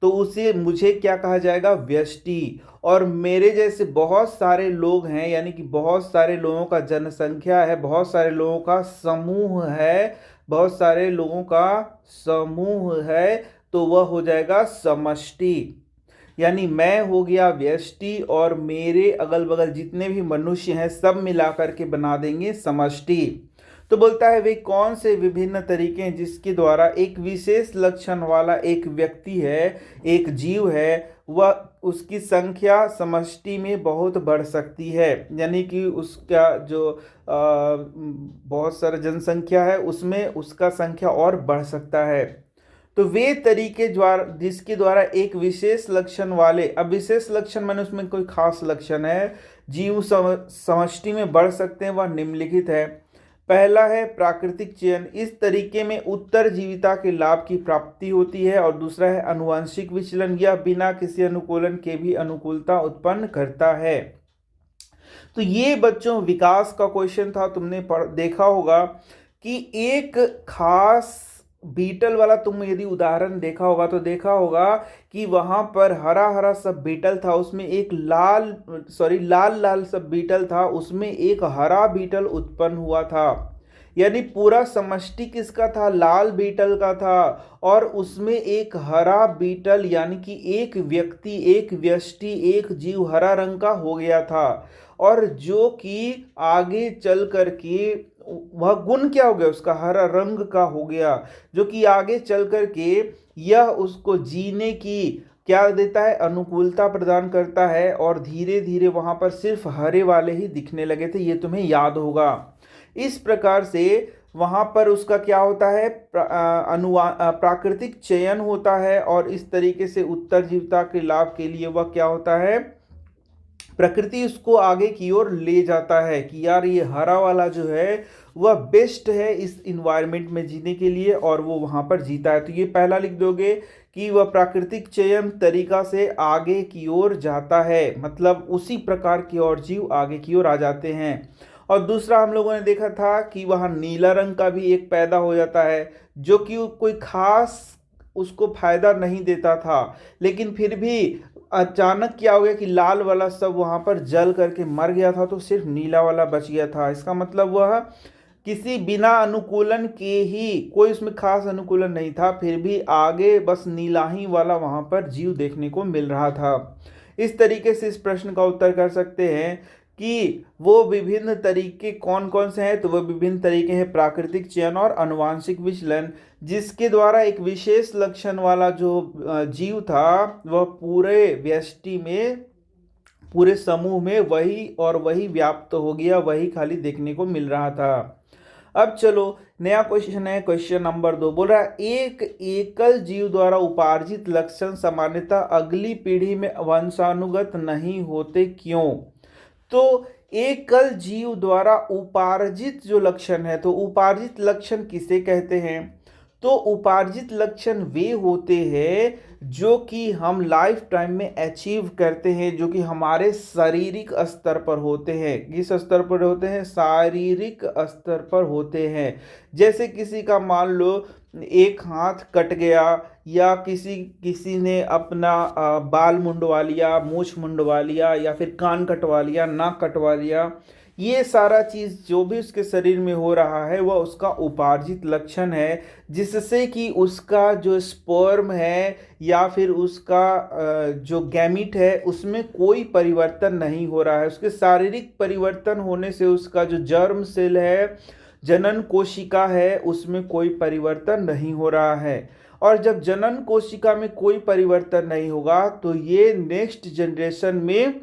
तो उसे मुझे क्या कहा जाएगा, व्यष्टि। और मेरे जैसे बहुत सारे लोग हैं, यानी कि बहुत सारे लोगों का जनसंख्या है, बहुत सारे लोगों का समूह है, बहुत सारे लोगों का समूह है, तो वह हो जाएगा समष्टि। यानी मैं हो गया व्यष्टि और मेरे अगल बगल जितने भी मनुष्य हैं सब मिलाकर के बना देंगे समष्टि। तो बोलता है वे कौन से विभिन्न तरीके हैं जिसके द्वारा एक विशेष लक्षण वाला एक व्यक्ति है, एक जीव है, वह उसकी संख्या समष्टि में बहुत बढ़ सकती है, यानी कि उसका जो बहुत सारा जनसंख्या है उसमें उसका संख्या और बढ़ सकता है। तो वे तरीके द्वारा जिसके द्वारा एक विशेष लक्षण वाले, अब विशेष लक्षण माने उसमें कोई खास लक्षण है, जीव समष्टि में बढ़ सकते हैं, वह निम्नलिखित है। पहला है प्राकृतिक चयन, इस तरीके में उत्तरजीविता के लाभ की प्राप्ति होती है। और दूसरा है आनुवंशिक विचलन, यह बिना किसी अनुकूलन के भी अनुकूलता उत्पन्न करता है। तो ये बच्चों विकास का क्वेश्चन था, तुमने देखा होगा कि एक खास बीटल वाला तुम यदि उदाहरण देखा होगा तो देखा होगा कि वहां पर हरा हरा सब बीटल था, उसमें एक लाल लाल सब बीटल था, उसमें एक हरा बीटल उत्पन्न हुआ था। यानी पूरा समष्टि किसका था? लाल बीटल का था, और उसमें एक हरा बीटल यानी कि एक व्यक्ति, एक व्यष्टि, एक जीव हरा रंग का हो गया था। और जो कि आगे चल करके वह गुण क्या हो गया? उसका हरा रंग का हो गया, जो कि आगे चल करके यह उसको जीने की क्या देता है? अनुकूलता प्रदान करता है। और धीरे धीरे वहां पर सिर्फ हरे वाले ही दिखने लगे थे, ये तुम्हें याद होगा। इस प्रकार से वहां पर उसका क्या होता है? प्राकृतिक चयन होता है, और इस तरीके से उत्तरजीविता के लाभ के लिए वह क्या होता है? प्रकृति उसको आगे की ओर ले जाता है कि यार ये हरा वाला जो है वह बेस्ट है इस इन्वायरमेंट में जीने के लिए, और वो वहां पर जीता है। तो ये पहला लिख दोगे कि वह प्राकृतिक चयन तरीका से आगे की ओर जाता है, मतलब उसी प्रकार की और जीव आगे की ओर आ जाते हैं। और दूसरा हम लोगों ने देखा था कि वहाँ नीला रंग का भी एक पैदा हो जाता है, जो कि कोई खास उसको फायदा नहीं देता था, लेकिन फिर भी अचानक क्या हो गया कि लाल वाला सब वहां पर जल करके मर गया था, तो सिर्फ नीला वाला बच गया था। इसका मतलब वह किसी बिना अनुकूलन के ही, कोई उसमें खास अनुकूलन नहीं था, फिर भी आगे बस नीला ही वाला वहां पर जीव देखने को मिल रहा था। इस तरीके से इस प्रश्न का उत्तर कर सकते हैं कि वो विभिन्न तरीके कौन कौन से हैं। तो वो विभिन्न तरीके हैं प्राकृतिक चयन और आनुवांशिक विचलन, जिसके द्वारा एक विशेष लक्षण वाला जो जीव था वह पूरे व्यष्टि में, पूरे समूह में वही और वही व्याप्त हो गया, वही खाली देखने को मिल रहा था। अब चलो नया क्वेश्चन है, क्वेश्चन नंबर 2 बोल रहा है एक एकल जीव द्वारा उपार्जित लक्षण सामान्यतः अगली पीढ़ी में वंशानुगत नहीं होते, क्यों? तो एकल जीव द्वारा उपार्जित जो लक्षण है, तो उपार्जित लक्षण किसे कहते हैं? तो उपार्जित लक्षण वे होते हैं जो कि हम लाइफ टाइम में अचीव करते हैं, जो कि हमारे शारीरिक स्तर पर होते हैं। किस स्तर पर होते हैं? शारीरिक स्तर पर होते हैं। जैसे किसी का मान लो एक हाथ कट गया, या किसी किसी ने अपना बाल मुंडवा लिया, मूछ मुंडवा लिया, या फिर कान कटवा लिया, नाक कटवा लिया, ये सारा चीज़ जो भी उसके शरीर में हो रहा है वह उसका उपार्जित लक्षण है, जिससे कि उसका जो स्पर्म है या फिर उसका जो गैमीट है उसमें कोई परिवर्तन नहीं हो रहा है। उसके शारीरिक परिवर्तन होने से उसका जो जर्म सेल है, जनन कोशिका है, उसमें कोई परिवर्तन नहीं हो रहा है। और जब जनन कोशिका में कोई परिवर्तन नहीं होगा तो ये नेक्स्ट जनरेशन में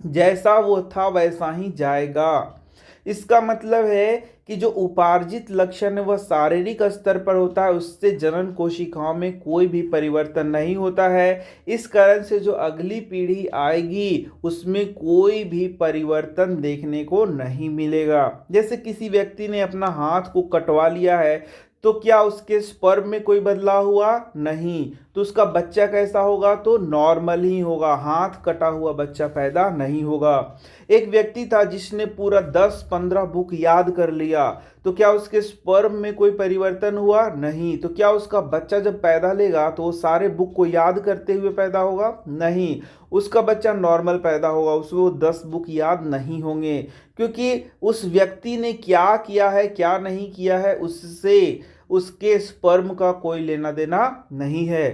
जैसा वो था वैसा ही जाएगा। इसका मतलब है कि जो उपार्जित लक्षण है वह शारीरिक स्तर पर होता है, उससे जनन कोशिकाओं में कोई भी परिवर्तन नहीं होता है। इस कारण से जो अगली पीढ़ी आएगी उसमें कोई भी परिवर्तन देखने को नहीं मिलेगा। जैसे किसी व्यक्ति ने अपना हाथ को कटवा लिया है, तो क्या उसके स्पर्म में कोई बदलाव हुआ? नहीं। तो उसका बच्चा कैसा होगा? तो नॉर्मल ही होगा, हाथ कटा हुआ बच्चा पैदा नहीं होगा। एक व्यक्ति था जिसने पूरा 10-15 बुक याद कर लिया, तो क्या उसके स्पर्म में कोई परिवर्तन हुआ? नहीं। तो क्या उसका बच्चा जब पैदा लेगा तो वो सारे बुक को याद करते हुए पैदा होगा? नहीं। उसका बच्चा नॉर्मल पैदा होगा, उसको 10 बुक याद नहीं होंगे, क्योंकि उस व्यक्ति ने क्या किया है क्या नहीं किया है उससे उसके स्पर्म का कोई लेना देना नहीं है।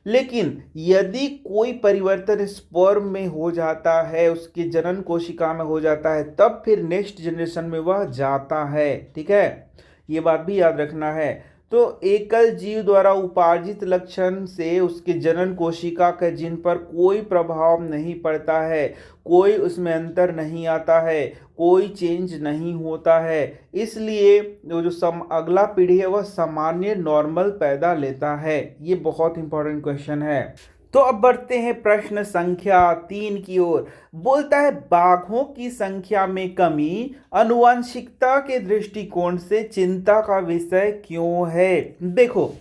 लेकिन यदि कोई परिवर्तन स्पर्म में हो जाता है, उसके जनन कोशिका में हो जाता है, तब फिर नेक्स्ट जनरेशन में वह जाता है। ठीक है, ये बात भी याद रखना है। तो एकल जीव द्वारा उपार्जित लक्षण से उसके जनन कोशिका के जिन पर कोई प्रभाव नहीं पड़ता है, कोई उसमें अंतर नहीं आता है, कोई चेंज नहीं होता है, इसलिए जो अगला पीढ़ी है वह सामान्य नॉर्मल पैदा लेता है। ये बहुत इंपॉर्टेंट क्वेश्चन है। तो अब बढ़ते हैं प्रश्न संख्या 3 की ओर। बोलता है बाघों की संख्या में कमी आनुवंशिकता के दृष्टिकोण से चिंता का विषय क्यों है। देखो,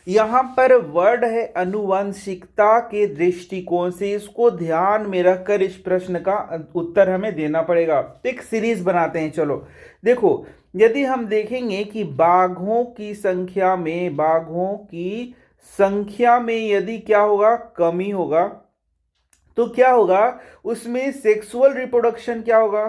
यहाँ पर वर्ड है आनुवंशिकता के दृष्टिकोण से, इसको ध्यान में रखकर इस प्रश्न का उत्तर हमें देना पड़ेगा। एक सीरीज बनाते हैं। चलो देखो, यदि हम देखेंगे कि बाघों की संख्या में यदि क्या होगा, कमी होगा, तो क्या होगा, उसमें सेक्सुअल रिप्रोडक्शन क्या होगा,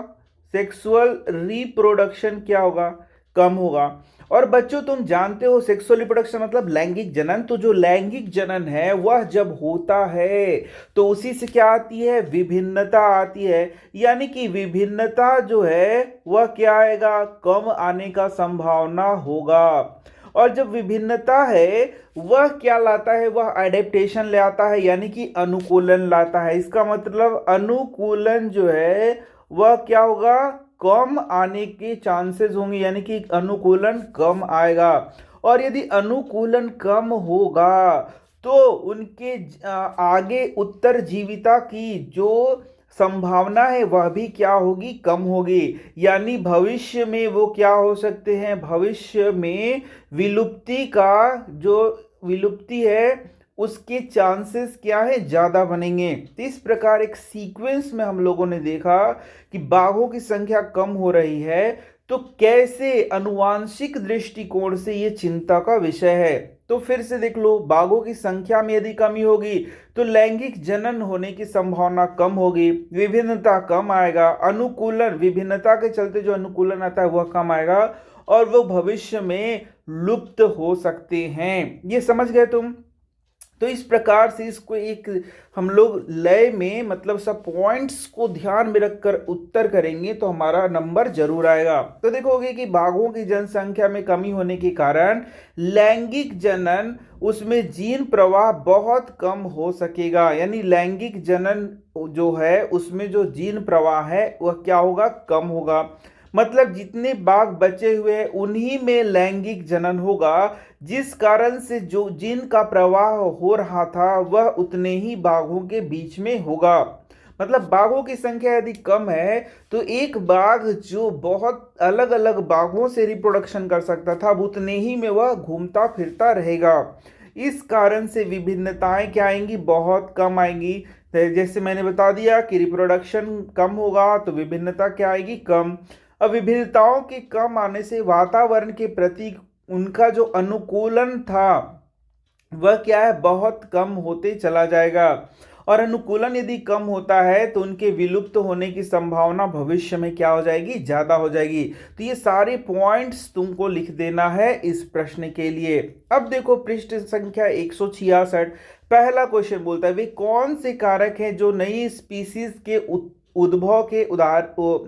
क्या होगा, कम होगा। और बच्चों तुम जानते हो सेक्सुअल रिप्रोडक्शन मतलब लैंगिक जनन। तो जो लैंगिक जनन है वह जब होता है तो उसी से क्या आती है, विभिन्नता आती है। यानी कि विभिन्नता जो है वह क्या आएगा, कम आने का संभावना होगा। और जब विभिन्नता है वह क्या लाता है, वह एडेप्टेशन ले आता है, यानी कि अनुकूलन लाता है। इसका मतलब अनुकूलन जो है वह क्या होगा, कम आने के चांसेस होंगे, यानी कि अनुकूलन कम आएगा। और यदि अनुकूलन कम होगा तो उनके आगे उत्तरजीविता की जो संभावना है वह भी क्या होगी, कम होगी। यानी भविष्य में वो क्या हो सकते हैं, भविष्य में विलुप्ति है उसके चांसेस क्या है, ज्यादा बनेंगे। तो इस प्रकार एक सीक्वेंस में हम लोगों ने देखा कि बाघों की संख्या कम हो रही है, तो कैसे अनुवांशिक दृष्टिकोण से ये चिंता का विषय है। तो फिर से देख लो, बाघों की संख्या में यदि कमी होगी तो लैंगिक जनन होने की संभावना कम होगी, विभिन्नता कम आएगा, अनुकूलन, विभिन्नता के चलते जो अनुकूलन आता है वह कम आएगा, और वो भविष्य में लुप्त हो सकते हैं। ये समझ गए तुम। तो इस प्रकार से इसको एक हम लोग लय में, मतलब सब पॉइंट्स को ध्यान में रखकर उत्तर करेंगे तो हमारा नंबर जरूर आएगा। तो देखोगे कि बाघों की जनसंख्या में कमी होने के कारण लैंगिक जनन, उसमें जीन प्रवाह बहुत कम हो सकेगा। यानी लैंगिक जनन जो है उसमें जो जीन प्रवाह है वह क्या होगा, कम होगा। मतलब जितने बाघ बचे हुए हैं उन्हीं में लैंगिक जनन होगा, जिस कारण से जो जीन का प्रवाह हो रहा था वह उतने ही बाघों के बीच में होगा। मतलब बाघों की संख्या यदि कम है तो एक बाघ जो बहुत अलग अलग बाघों से रिप्रोडक्शन कर सकता था, अब उतने ही में वह घूमता फिरता रहेगा। इस कारण से विभिन्नताएं क्या आएंगी, बहुत कम आएंगी। जैसे मैंने बता दिया कि रिप्रोडक्शन कम होगा तो विभिन्नता क्या आएगी, कम। अब विभिन्नताओं के कम आने से वातावरण के प्रति उनका जो अनुकूलन था वह क्या है, बहुत कम होते चला जाएगा। और अनुकूलन यदि कम होता है तो उनके विलुप्त होने की संभावना भविष्य में क्या हो जाएगी, ज्यादा हो जाएगी। तो ये सारे पॉइंट्स तुमको लिख देना है इस प्रश्न के लिए। अब देखो पृष्ठ संख्या 166, पहला क्वेश्चन बोलता है वे कौन से कारक हैं जो नई स्पीसीज के उद्भव के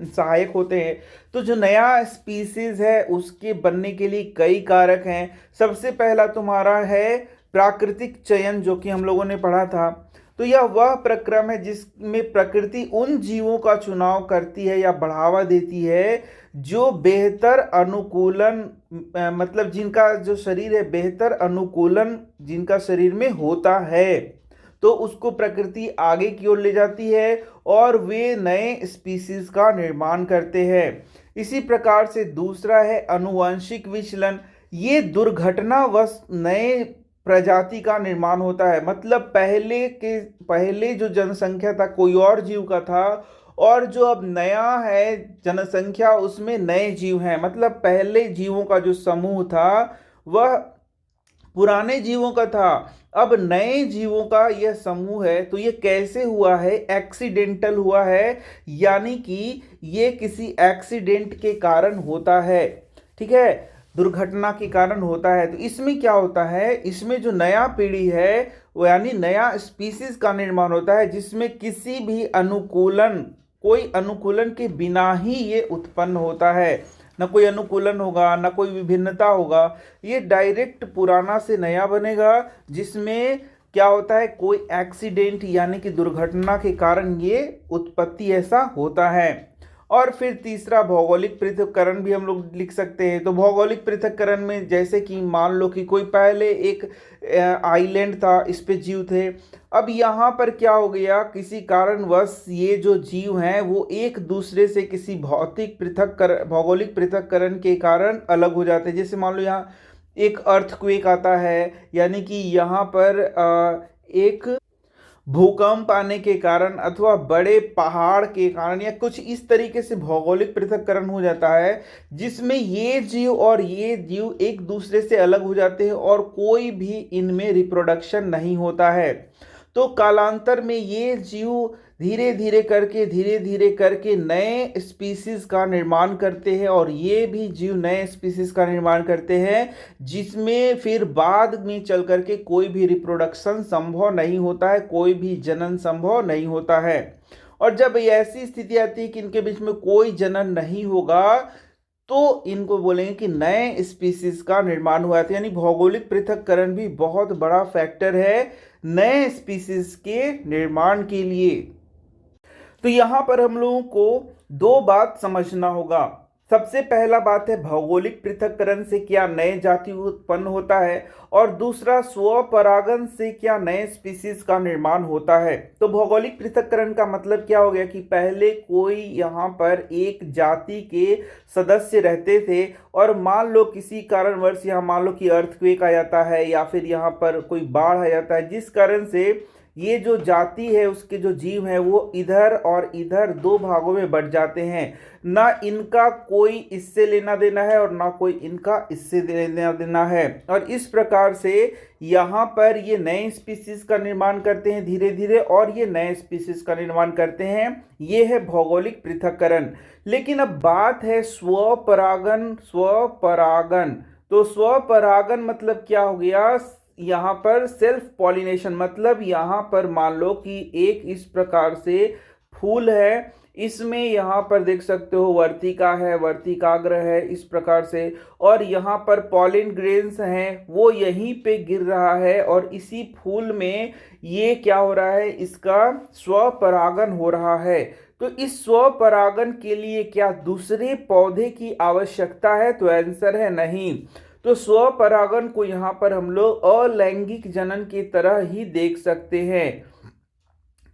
सहायक होते हैं। तो जो नया स्पीसीज है उसके बनने के लिए कई कारक हैं। सबसे पहला तुम्हारा है प्राकृतिक चयन, जो कि हम लोगों ने पढ़ा था। तो यह वह प्रक्रम है जिसमें प्रकृति उन जीवों का चुनाव करती है या बढ़ावा देती है जो बेहतर अनुकूलन, मतलब जिनका जो शरीर है बेहतर अनुकूलन जिनका शरीर में होता है, तो उसको प्रकृति आगे की ओर ले जाती है और वे नए स्पीसीज का निर्माण करते हैं। इसी प्रकार से दूसरा है अनुवांशिक विचलन। ये दुर्घटनावश नए प्रजाति का निर्माण होता है। मतलब पहले जो जनसंख्या था कोई और जीव का था, और जो अब नया है जनसंख्या उसमें नए जीव हैं। मतलब पहले जीवों का जो समूह था वह पुराने जीवों का था, अब नए जीवों का यह समूह है। तो ये कैसे हुआ है, एक्सीडेंटल हुआ है, यानी कि ये किसी एक्सीडेंट के कारण होता है। ठीक है, दुर्घटना के कारण होता है। तो इसमें क्या होता है, इसमें जो नया पीढ़ी है वो यानी नया स्पीसीज का निर्माण होता है जिसमें किसी भी अनुकूलन, कोई अनुकूलन के बिना ही ये उत्पन्न होता है। ना कोई अनुकूलन होगा, ना कोई विभिन्नता होगा, ये डायरेक्ट पुराना से नया बनेगा, जिसमें क्या होता है, कोई एक्सीडेंट यानी कि दुर्घटना के कारण ये उत्पत्ति ऐसा होता है। और फिर तीसरा भौगोलिक पृथक्करण भी हम लोग लिख सकते हैं। तो भौगोलिक पृथक्करण में जैसे कि मान लो कि कोई पहले एक आइलैंड था, इस पे जीव थे। अब यहाँ पर क्या हो गया, किसी कारणवश ये जो जीव हैं वो एक दूसरे से किसी भौगोलिक पृथक्करण के कारण अलग हो जाते हैं। जैसे मान लो यहाँ एक अर्थक्वेक आता है, यानी कि यहाँ पर एक भूकंप आने के कारण अथवा बड़े पहाड़ के कारण या कुछ इस तरीके से भौगोलिक पृथक्करण हो जाता है, जिसमें ये जीव और ये जीव एक दूसरे से अलग हो जाते हैं और कोई भी इनमें रिप्रोडक्शन नहीं होता है। तो कालांतर में ये जीव धीरे धीरे करके नए स्पीसीज का निर्माण करते हैं और ये भी जीव नए स्पीसीज का निर्माण करते हैं, जिसमें फिर बाद में चल करके कोई भी रिप्रोडक्शन संभव नहीं होता है, कोई भी जनन संभव नहीं होता है। और जब ऐसी स्थिति आती है कि इनके बीच में कोई जनन नहीं होगा, तो इनको बोलेंगे कि नए स्पीसीज का निर्माण हुआ था। यानी भौगोलिक पृथक्करण भी बहुत बड़ा फैक्टर है नए स्पीसीज के निर्माण के लिए। तो यहाँ पर हम लोगों को दो बात समझना होगा। सबसे पहला बात है भौगोलिक पृथक्करण से क्या नए जाति उत्पन्न होता है, और दूसरा स्वपरागण से क्या नए स्पीसीज का निर्माण होता है। तो भौगोलिक पृथक्करण का मतलब क्या हो गया कि पहले कोई यहाँ पर एक जाति के सदस्य रहते थे और मान लो किसी कारणवश यहाँ मान लो कि अर्थक्वेक आ जाता है या फिर यहाँ पर कोई बाढ़ आ जाता है, जिस कारण से ये जो जाति है उसके जो जीव हैं वो इधर और इधर दो भागों में बट जाते हैं। ना इनका कोई इससे लेना देना है और ना कोई इनका इससे लेना देना है, और इस प्रकार से यहाँ पर ये नए स्पीसीज का निर्माण करते हैं धीरे धीरे, और ये नए स्पीसीज का निर्माण करते हैं। ये है भौगोलिक पृथक्करण। लेकिन अब बात है स्वपरागण। स्वपरागण, तो स्वपरागण मतलब क्या हो गया, यहाँ पर सेल्फ पॉलिनेशन, मतलब यहाँ पर मान लो कि एक इस प्रकार से फूल है, इसमें यहाँ पर देख सकते हो वर्तिका है, वर्तिकाग्र है इस प्रकार से, और यहाँ पर पॉलिन ग्रेन्स हैं वो यहीं पे गिर रहा है, और इसी फूल में ये क्या हो रहा है, इसका स्वपरागण हो रहा है। तो इस स्वपरागण के लिए क्या दूसरे पौधे की आवश्यकता है, तो आंसर है नहीं। तो स्वपरागण को यहाँ पर हम लोग अलैंगिक जनन की तरह ही देख सकते हैं,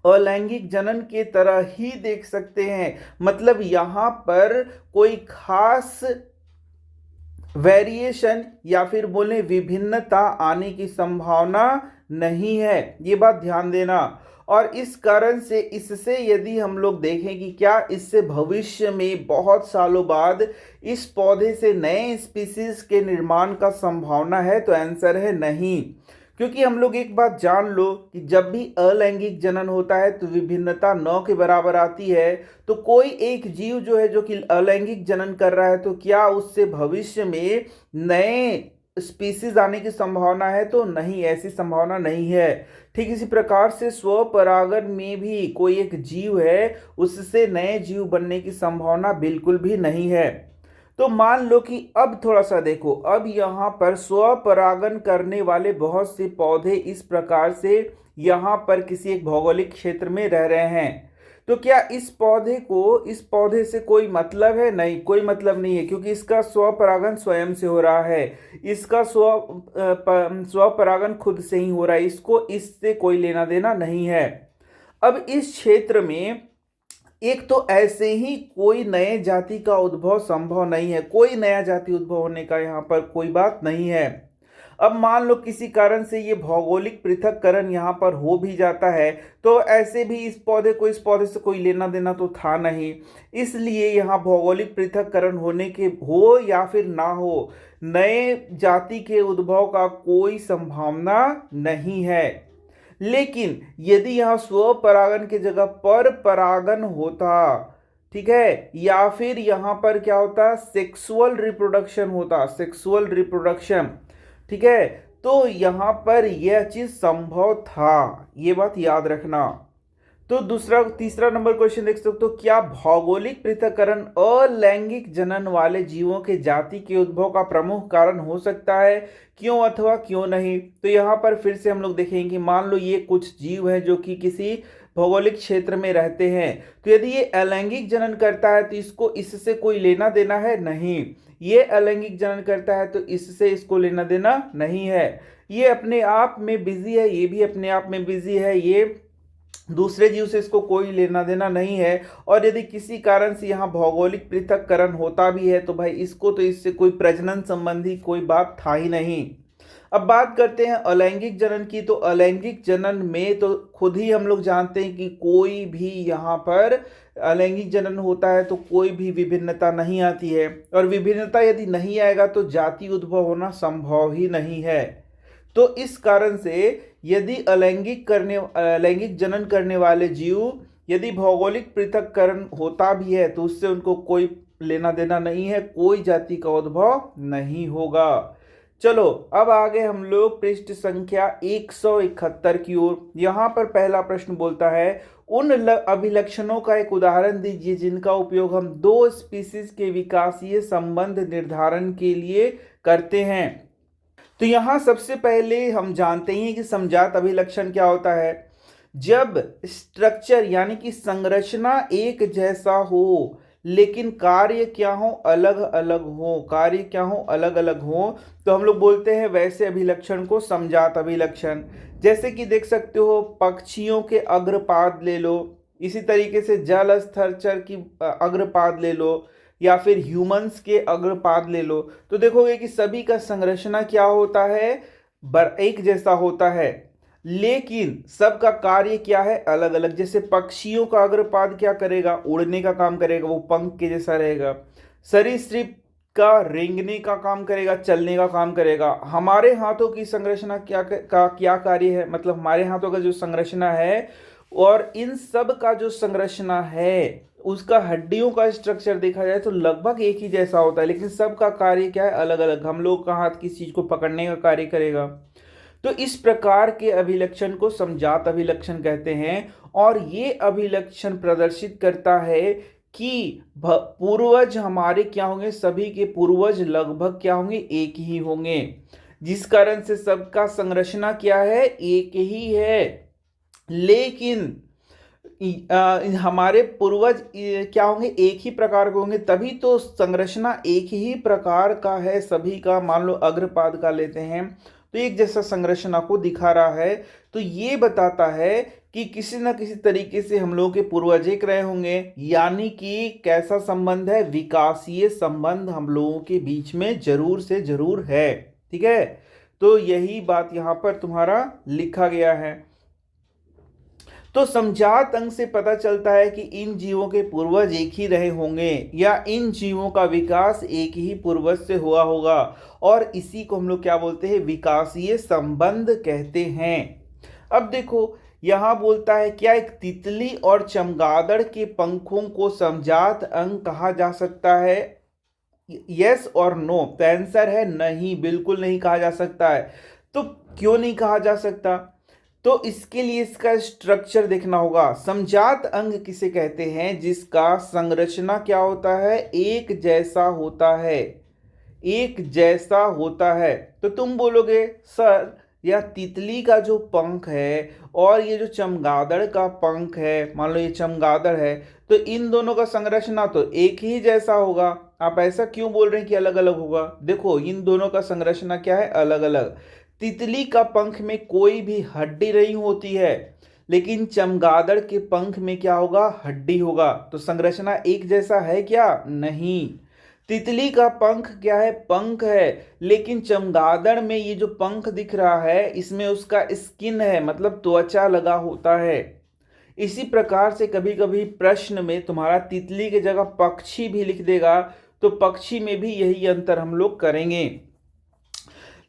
अलैंगिक जनन के तरह ही देख सकते हैं। मतलब यहाँ पर कोई खास वेरिएशन या फिर बोले विभिन्नता आने की संभावना नहीं है, ये बात ध्यान देना। और इस कारण से इससे यदि हम लोग देखें कि क्या इससे भविष्य में बहुत सालों बाद इस पौधे से नए स्पीसीज के निर्माण का संभावना है, तो आंसर है नहीं। क्योंकि हम लोग एक बात जान लो कि जब भी अलैंगिक जनन होता है तो विभिन्नता 9 के बराबर आती है। तो कोई एक जीव जो है जो कि अलैंगिक जनन कर रहा है, तो क्या उससे भविष्य में नए स्पीसीज आने की संभावना है, तो नहीं, ऐसी संभावना नहीं है। ठीक इसी प्रकार से स्वपरागण में भी कोई एक जीव है, उससे नए जीव बनने की संभावना बिल्कुल भी नहीं है। तो मान लो कि अब थोड़ा सा देखो, अब यहाँ पर स्वपरागण करने वाले बहुत से पौधे इस प्रकार से यहाँ पर किसी एक भौगोलिक क्षेत्र में रह रहे हैं। तो क्या इस पौधे से कोई मतलब है? नहीं, कोई मतलब नहीं है, क्योंकि इसका स्वपरागण स्वयं से हो रहा है, इसका स्वपरागण खुद से ही हो रहा है, इसको इससे कोई लेना देना नहीं है। अब इस क्षेत्र में एक तो ऐसे ही कोई नए जाति का उद्भव संभव नहीं है, कोई नया जाति उद्भव होने का यहाँ पर कोई बात नहीं है। अब मान लो किसी कारण से ये भौगोलिक पृथक्करण यहाँ पर हो भी जाता है, तो ऐसे भी इस पौधे से कोई लेना देना तो था नहीं, इसलिए यहाँ भौगोलिक पृथक्करण होने के हो या फिर ना हो, नए जाति के उद्भव का कोई संभावना नहीं है। लेकिन यदि यहाँ स्वपरागण की जगह पर परागण होता, ठीक है, या फिर यहाँ पर क्या होता, सेक्सुअल रिप्रोडक्शन होता, सेक्सुअल रिप्रोडक्शन, ठीक है, तो यहाँ पर यह चीज संभव था, ये बात याद रखना। तो तीसरा नंबर क्वेश्चन देख सकते हो, क्या भौगोलिक पृथक्करण अलैंगिक जनन वाले जीवों के जाति के उद्भव का प्रमुख कारण हो सकता है, क्यों अथवा क्यों नहीं? तो यहाँ पर फिर से हम लोग देखेंगे कि मान लो ये कुछ जीव हैं जो कि किसी भौगोलिक क्षेत्र में रहते हैं, तो यदि ये अलैंगिक जनन करता है तो इसको इससे कोई लेना देना है नहीं। ये अलैंगिक जनन करता है तो इससे इसको लेना देना नहीं है। ये अपने आप में बिजी है, ये भी अपने आप में बिजी है, ये दूसरे जीव से इसको कोई लेना देना नहीं है। और यदि किसी कारण से यहाँ भौगोलिक पृथक्करण होता भी है तो भाई इसको तो इससे कोई प्रजनन संबंधी कोई बात था ही नहीं। अब बात करते हैं अलैंगिक जनन की। तो अलैंगिक जनन में तो खुद ही हम लोग जानते हैं कि कोई भी यहाँ पर अलैंगिक जनन होता है तो कोई भी विभिन्नता नहीं आती है, और विभिन्नता यदि नहीं आएगा तो जाति उद्भव होना संभव ही नहीं है। तो इस कारण से यदि अलैंगिक जनन करने वाले जीव यदि भौगोलिक पृथक्करण होता भी है तो उससे उनको कोई लेना देना नहीं है, कोई जाति का उद्भव नहीं होगा। चलो अब आगे हम लोग पृष्ठ संख्या 171 की ओर। यहाँ पर पहला प्रश्न बोलता है, उन अभिलक्षणों का एक उदाहरण दीजिए जिनका उपयोग हम दो स्पीसीज के विकासीय संबंध निर्धारण के लिए करते हैं। तो यहाँ सबसे पहले हम जानते हैं कि समजात अभिलक्षण क्या होता है। जब स्ट्रक्चर यानी कि संरचना एक जैसा हो लेकिन कार्य क्या हो, अलग अलग हो, कार्य क्या हो, अलग अलग हो, तो हम लोग बोलते हैं वैसे अभिलक्षण को समजात अभिलक्षण। जैसे कि देख सकते हो पक्षियों के अग्रपाद ले लो, इसी तरीके से जल स्थलचर की अग्रपाद ले लो, या फिर ह्यूमंस के अग्रपाद ले लो, तो देखोगे कि सभी का संरचना क्या होता है, एक जैसा होता है, लेकिन सबका कार्य क्या है, अलग अलग। जैसे पक्षियों का अग्रपाद क्या करेगा, उड़ने का काम करेगा, वो पंख के जैसा रहेगा। सरीसृप का रेंगने का काम करेगा, चलने का काम करेगा। हमारे हाथों की संरचना क्या कार्य है, मतलब हमारे हाथों का जो संरचना है और इन सब का जो संरचना है उसका हड्डियों का स्ट्रक्चर देखा जाए तो लगभग एक ही जैसा होता है, लेकिन सबका कार्य क्या है, अलग अलग। हम लोग का हाथ किस चीज को पकड़ने का कार्य करेगा। तो इस प्रकार के अभिलक्षण को समजात अभिलक्षण कहते हैं, और ये अभिलक्षण प्रदर्शित करता है कि पूर्वज हमारे क्या होंगे, सभी के पूर्वज लगभग क्या होंगे, एक ही होंगे, जिस कारण से सबका संरचना क्या है, एक ही है। लेकिन हमारे पूर्वज क्या होंगे, एक ही प्रकार के होंगे, तभी तो संरचना एक ही प्रकार का है सभी का। मान लो अग्रपाद का लेते हैं तो एक जैसा संरचना को दिखा रहा है, तो ये बताता है कि किसी न किसी तरीके से हम लोगों के पूर्वज एक रहे होंगे, यानी कि कैसा संबंध है, विकासीय संबंध हम लोगों के बीच में जरूर से जरूर है। ठीक है, तो यही बात यहाँ पर तुम्हारा लिखा गया है। तो समजात अंग से पता चलता है कि इन जीवों के पूर्वज एक ही रहे होंगे, या इन जीवों का विकास एक ही पूर्वज से हुआ होगा, और इसी को हम लोग क्या बोलते हैं, विकासीय संबंध कहते हैं। अब देखो यहाँ बोलता है, क्या एक तितली और चमगादड़ के पंखों को समजात अंग कहा जा सकता है, यस और नो? तो आंसर है नहीं, बिल्कुल नहीं कहा जा सकता है। तो क्यों नहीं कहा जा सकता, तो इसके लिए इसका स्ट्रक्चर देखना होगा। समजात अंग किसे कहते हैं, जिसका संरचना क्या होता है, एक जैसा होता है, एक जैसा होता है। तो तुम बोलोगे सर यह तितली का जो पंख है और ये जो चमगादड़ का पंख है, मान लो ये चमगादड़ है, तो इन दोनों का संरचना तो एक ही जैसा होगा। आप ऐसा क्यों बोल रहे हैं कि अलग अलग होगा? देखो इन दोनों का संरचना क्या है, अलग अलग। तितली का पंख में कोई भी हड्डी नहीं होती है, लेकिन चमगादड़ के पंख में क्या होगा, हड्डी होगा। तो संरचना एक जैसा है क्या? नहीं। तितली का पंख क्या है, पंख है, लेकिन चमगादड़ में ये जो पंख दिख रहा है इसमें उसका स्किन है, मतलब त्वचा लगा होता है। इसी प्रकार से कभी कभी प्रश्न में तुम्हारा तितली की जगह पक्षी भी लिख देगा, तो पक्षी में भी यही अंतर हम लोग करेंगे।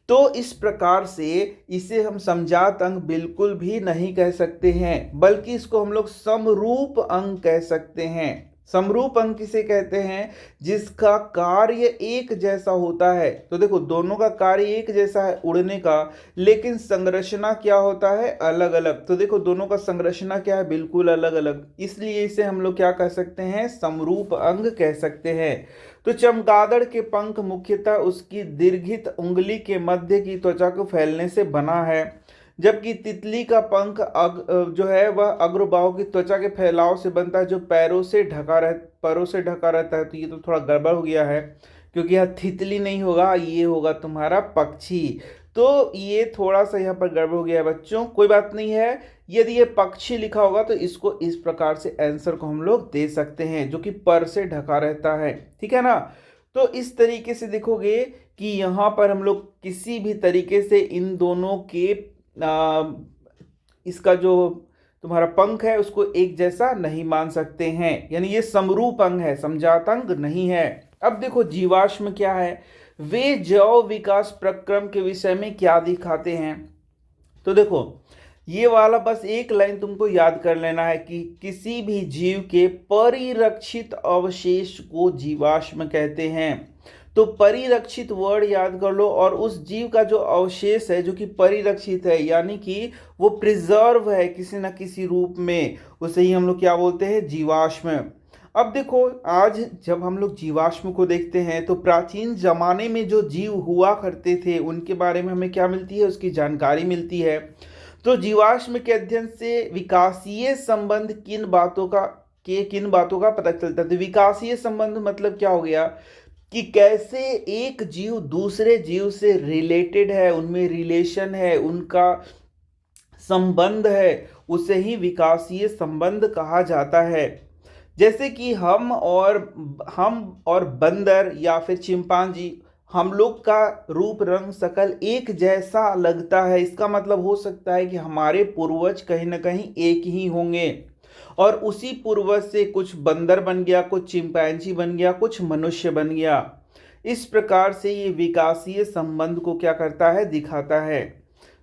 तो इस प्रकार से इसे हम समजात अंग बिल्कुल भी नहीं कह सकते हैं, बल्कि इसको हम लोग समरूप अंग कह सकते हैं। समरूप अंग किसे कहते हैं? जिसका कार्य एक जैसा होता है। तो देखो दोनों का कार्य एक जैसा है उड़ने का, लेकिन संरचना क्या होता है? अलग अलग। तो देखो दोनों का संरचना क्या है? बिल्कुल अलग अलग। इसलिए इसे हम लोग क्या कह सकते हैं? समरूप अंग कह सकते हैं। तो चमगादड़ के पंख मुख्यतः उसकी दीर्घित उंगली के मध्य की त्वचा को फैलने से बना है, जबकि तितली का पंख जो है वह अग्रबाहु की त्वचा के फैलाव से बनता है, जो पैरों से ढका रहता है। तो ये तो थोड़ा गड़बड़ हो गया है, क्योंकि यह तितली नहीं होगा, ये होगा तुम्हारा पक्षी। तो ये थोड़ा सा यहाँ पर गड़बड़ हो गया है बच्चों, कोई बात नहीं है। यदि ये पक्षी लिखा होगा तो इसको इस प्रकार से आंसर को हम लोग दे सकते हैं, जो कि पर से ढका रहता है, ठीक है ना। तो इस तरीके से देखोगे कि यहाँ पर हम लोग किसी भी तरीके से इन दोनों के इसका जो तुम्हारा पंख है उसको एक जैसा नहीं मान सकते हैं, यानी ये समरूप अंग है, समजात अंग नहीं है। अब देखो जीवाश्म क्या है? वे जैव विकास प्रक्रम के विषय में क्या दिखाते हैं? तो देखो ये वाला बस एक लाइन तुमको याद कर लेना है कि किसी भी जीव के परिरक्षित अवशेष को जीवाश्म कहते हैं। तो परिरक्षित वर्ड याद कर लो, और उस जीव का जो अवशेष है जो कि परिरक्षित है, यानी कि वो प्रिजर्व है किसी न किसी रूप में, उसे ही हम लोग क्या बोलते हैं? जीवाश्म। अब देखो आज जब हम लोग जीवाश्म को देखते हैं तो प्राचीन जमाने में जो जीव हुआ करते थे उनके बारे में हमें क्या मिलती है? उसकी जानकारी मिलती है। तो जीवाश्म के अध्ययन से विकासीय संबंध किन बातों का पता चलता है? तो विकासीय संबंध मतलब क्या हो गया कि कैसे एक जीव दूसरे जीव से रिलेटेड है, उनमें रिलेशन है, उनका संबंध है, उसे ही विकासीय संबंध कहा जाता है। जैसे कि हम और बंदर या फिर चिंपांजी, हम लोग का रूप रंग शकल एक जैसा लगता है, इसका मतलब हो सकता है कि हमारे पूर्वज कहीं ना कहीं एक ही होंगे, और उसी पूर्वज से कुछ बंदर बन गया, कुछ चिंपैंजी बन गया, कुछ मनुष्य बन गया। इस प्रकार से ये विकासीय संबंध को क्या करता है? दिखाता है।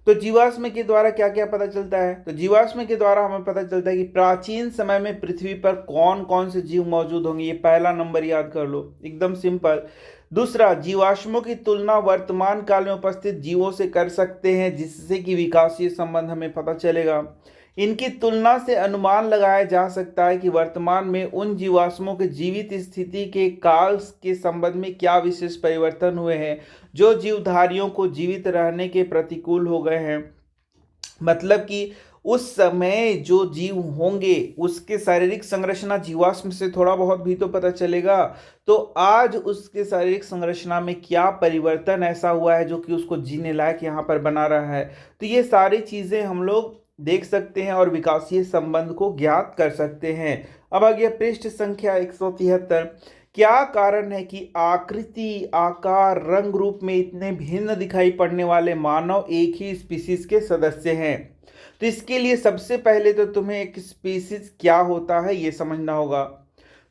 तो जीवाश्म के द्वारा क्या क्या पता चलता है? तो जीवाश्म के द्वारा हमें पता चलता है कि प्राचीन समय में पृथ्वी पर कौन कौन से जीव मौजूद होंगे, ये पहला नंबर याद कर लो, एकदम सिंपल। दूसरा, जीवाश्मों की तुलना वर्तमान काल में उपस्थित जीवों से कर सकते हैं, जिससे कि विकासीय संबंध हमें पता चलेगा। इनकी तुलना से अनुमान लगाया जा सकता है कि वर्तमान में उन जीवाश्मों के जीवित स्थिति के काल के संबंध में क्या विशेष परिवर्तन हुए हैं, जो जीवधारियों को जीवित रहने के प्रतिकूल हो गए हैं। मतलब कि उस समय जो जीव होंगे उसके शारीरिक संरचना जीवाश्म से थोड़ा बहुत भी तो पता चलेगा। तो आज उसके शारीरिक संरचना में क्या परिवर्तन ऐसा हुआ है जो कि उसको जीने लायक यहाँ पर बना रहा है। तो ये सारी चीजें हम लोग देख सकते हैं और विकासीय संबंध को ज्ञात कर सकते हैं। अब आ गया पृष्ठ संख्या 173। क्या कारण है कि आकृति, आकार, रंग रूप में इतने भिन्न दिखाई पड़ने वाले मानव एक ही स्पीसीज के सदस्य हैं? तो इसके लिए सबसे पहले तो तुम्हें एक स्पीसीज क्या होता है ये समझना होगा।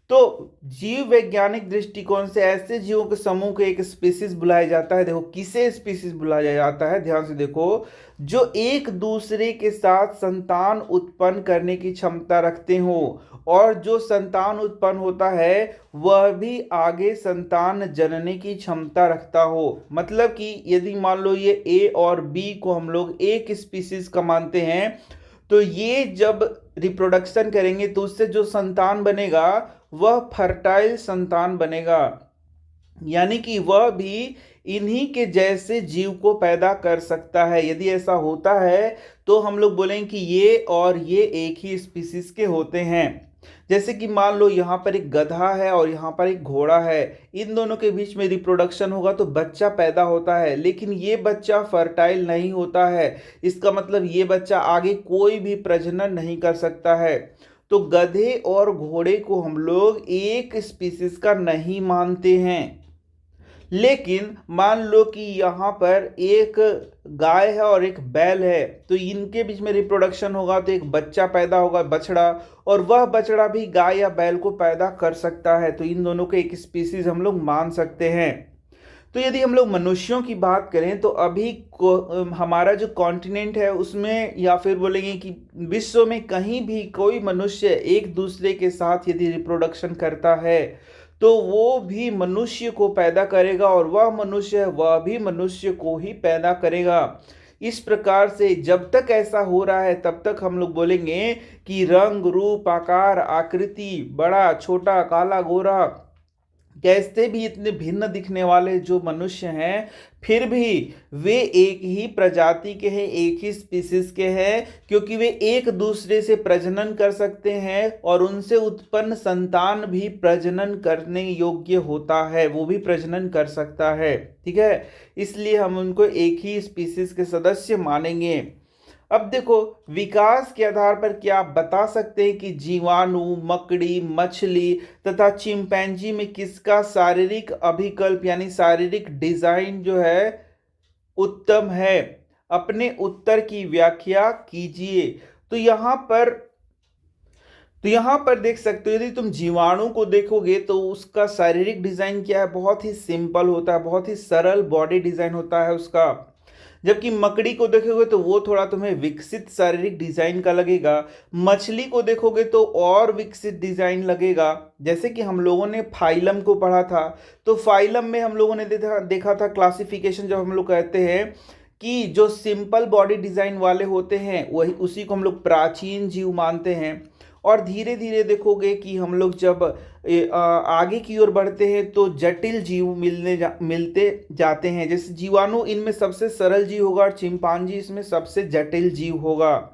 तो जीव वैज्ञानिक दृष्टिकोण से ऐसे जीवों के समूह को एक स्पीसीज बुलाया जाता है। देखो किसे स्पीसीज बुलाया जाता है, ध्यान से देखो, जो एक दूसरे के साथ संतान उत्पन्न करने की क्षमता रखते हो, और जो संतान उत्पन्न होता है वह भी आगे संतान जनने की क्षमता रखता हो। मतलब कि यदि मान लो ये ए और बी को हम लोग एक स्पीसीज का मानते हैं, तो ये जब रिप्रोडक्शन करेंगे तो उससे जो संतान बनेगा वह फर्टाइल संतान बनेगा, यानी कि वह भी इन्हीं के जैसे जीव को पैदा कर सकता है। यदि ऐसा होता है तो हम लोग बोलेंगे कि ये और ये एक ही स्पीसीज के होते हैं। जैसे कि मान लो यहाँ पर एक गधा है और यहाँ पर एक घोड़ा है, इन दोनों के बीच में रिप्रोडक्शन होगा तो बच्चा पैदा होता है, लेकिन ये बच्चा फर्टाइल नहीं होता है। इसका मतलब ये बच्चा आगे कोई भी प्रजनन नहीं कर सकता है। तो गधे और घोड़े को हम लोग एक स्पीसीज का नहीं मानते हैं। लेकिन मान लो कि यहाँ पर एक गाय है और एक बैल है, तो इनके बीच में रिप्रोडक्शन होगा तो एक बच्चा पैदा होगा, बछड़ा, और वह बछड़ा भी गाय या बैल को पैदा कर सकता है। तो इन दोनों को एक स्पीसीज हम लोग मान सकते हैं। तो यदि हम लोग मनुष्यों की बात करें तो अभी हमारा जो कॉन्टिनेंट है उसमें, या फिर बोलेंगे कि विश्व में कहीं भी कोई मनुष्य एक दूसरे के साथ यदि रिप्रोडक्शन करता है तो वो भी मनुष्य को पैदा करेगा, और वह मनुष्य है वह भी मनुष्य को ही पैदा करेगा। इस प्रकार से जब तक ऐसा हो रहा है तब तक हम लोग बोलेंगे कि रंग रूप आकार आकृति, बड़ा छोटा काला गोरा, कैसे भी इतने भिन्न दिखने वाले जो मनुष्य हैं, फिर भी वे एक ही प्रजाति के हैं, एक ही स्पीसीज के हैं, क्योंकि वे एक दूसरे से प्रजनन कर सकते हैं और उनसे उत्पन्न संतान भी प्रजनन करने योग्य होता है, वो भी प्रजनन कर सकता है। ठीक है, इसलिए हम उनको एक ही स्पीसीज के सदस्य मानेंगे। अब देखो, विकास के आधार पर क्या आप बता सकते हैं कि जीवाणु, मकड़ी, मछली तथा चिंपैंजी में किसका शारीरिक अभिकल्प यानी शारीरिक डिजाइन जो है उत्तम है? अपने उत्तर की व्याख्या कीजिए। तो यहाँ पर देख सकते हो, यदि तुम जीवाणु को देखोगे तो उसका शारीरिक डिजाइन क्या है? बहुत ही सिंपल होता है, बहुत ही सरल बॉडी डिजाइन होता है उसका। जबकि मकड़ी को देखोगे तो वो थोड़ा तुम्हें विकसित शारीरिक डिजाइन का लगेगा। मछली को देखोगे तो और विकसित डिजाइन लगेगा। जैसे कि हम लोगों ने फाइलम को पढ़ा था, तो फाइलम में हम लोगों ने देखा था क्लासिफिकेशन, जब हम लोग कहते हैं कि जो सिंपल बॉडी डिजाइन वाले होते हैं वही उसी को हम लोग प्राचीन जीव मानते हैं। और धीरे धीरे देखोगे कि हम लोग जब आगे की ओर बढ़ते हैं तो जटिल जीव मिलते जाते हैं। जैसे जीवाणु इनमें सबसे सरल जीव होगा और चिंपांजी इसमें सबसे जटिल जीव होगा।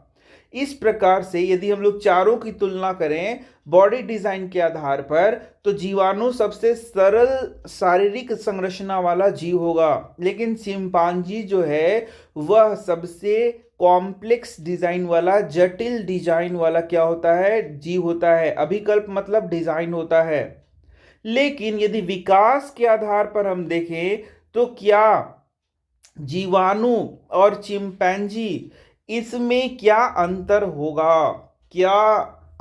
इस प्रकार से यदि हम लोग चारों की तुलना करें बॉडी डिजाइन के आधार पर, तो जीवाणु सबसे सरल शारीरिक संरचना वाला जीव होगा, लेकिन चिंपांजी जो है वह सबसे कॉम्प्लेक्स डिजाइन वाला, जटिल डिजाइन वाला क्या होता है? जीव होता है। अभिकल्प मतलब डिजाइन होता है। लेकिन यदि विकास के आधार पर हम देखें तो क्या जीवाणु और चिंपैंजी इसमें क्या अंतर होगा? क्या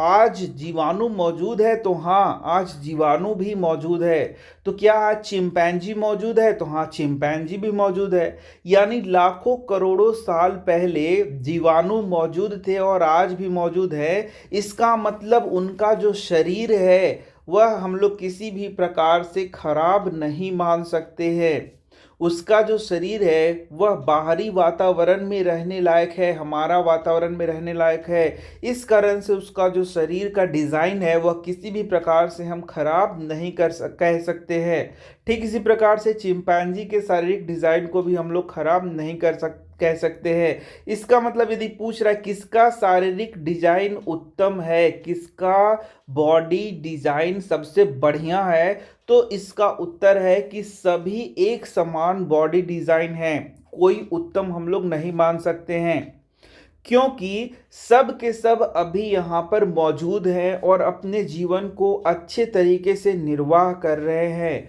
आज जीवाणु मौजूद है? तो हाँ, आज जीवाणु भी मौजूद है। तो क्या आज चिंपैंजी मौजूद है? तो हाँ, चिंपैंजी भी मौजूद है। यानी लाखों करोड़ों साल पहले जीवाणु मौजूद थे और आज भी मौजूद है। इसका मतलब उनका जो शरीर है वह हम लोग किसी भी प्रकार से खराब नहीं मान सकते हैं। उसका जो शरीर है वह बाहरी वातावरण में रहने लायक है, हमारा वातावरण में रहने लायक है। इस कारण से उसका जो शरीर का डिज़ाइन है वह किसी भी प्रकार से हम खराब नहीं कह सकते हैं। ठीक इसी प्रकार से चिंपैंजी के शारीरिक डिज़ाइन को भी हम लोग खराब नहीं कह सकते हैं। इसका मतलब यदि पूछ रहा है किसका शारीरिक डिजाइन उत्तम है, किसका बॉडी डिजाइन सबसे बढ़िया है, तो इसका उत्तर है कि सभी एक समान बॉडी डिजाइन है। कोई उत्तम हम लोग नहीं मान सकते हैं, क्योंकि सब के सब अभी यहाँ पर मौजूद हैं और अपने जीवन को अच्छे तरीके से निर्वाह कर रहे हैं।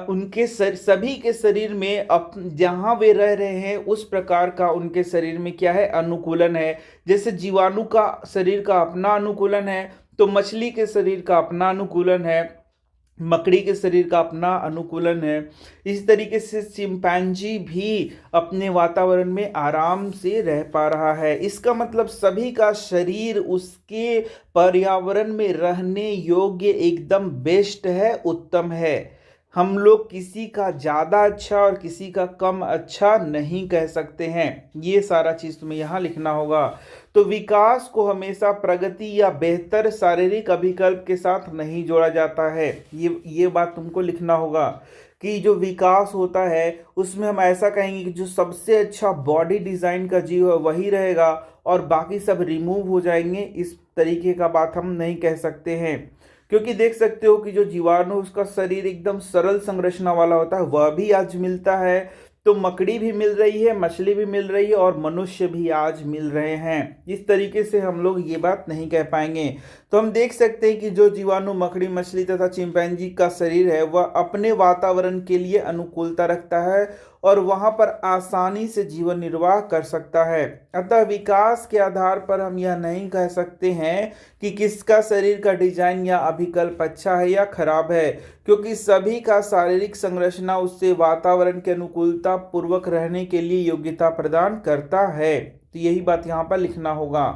उनके सभी के शरीर में जहाँ वे रह रहे हैं उस प्रकार का उनके शरीर में क्या है? अनुकूलन है। जैसे जीवाणु का शरीर का अपना अनुकूलन है, तो मछली के शरीर का अपना अनुकूलन है, मकड़ी के शरीर का अपना अनुकूलन है। इस तरीके से चिंपैंजी भी अपने वातावरण में आराम से रह पा रहा है। इसका मतलब सभी का शरीर उसके पर्यावरण में रहने योग्य एकदम बेस्ट है, उत्तम है। हम लोग किसी का ज़्यादा अच्छा और किसी का कम अच्छा नहीं कह सकते हैं। ये सारा चीज़ तुम्हें यहाँ लिखना होगा। तो विकास को हमेशा प्रगति या बेहतर शारीरिक अभिकल्प के साथ नहीं जोड़ा जाता है। ये बात तुमको लिखना होगा कि जो विकास होता है उसमें हम ऐसा कहेंगे कि जो सबसे अच्छा बॉडी डिज़ाइन का जीव है वही रहेगा और बाकी सब रिमूव हो जाएंगे। इस तरीके का बात हम नहीं कह सकते हैं, क्योंकि देख सकते हो कि जो जीवाणु उसका शरीर एकदम सरल संरचना वाला होता है वह भी आज मिलता है। तो मकड़ी भी मिल रही है, मछली भी मिल रही है और मनुष्य भी आज मिल रहे हैं। इस तरीके से हम लोग ये बात नहीं कह पाएंगे। तो हम देख सकते हैं कि जो जीवाणु, मकड़ी, मछली तथा चिंपैंजी का शरीर है वह अपने वातावरण के लिए अनुकूलता रखता है और वहां पर आसानी से जीवन निर्वाह कर सकता है। अतः विकास के आधार पर हम यह नहीं कह सकते हैं कि किसका शरीर का डिजाइन या अभिकल्प अच्छा है या खराब है, क्योंकि सभी का शारीरिक संरचना उससे वातावरण के अनुकूलता पूर्वक रहने के लिए योग्यता प्रदान करता है। तो यही बात यहाँ पर लिखना होगा।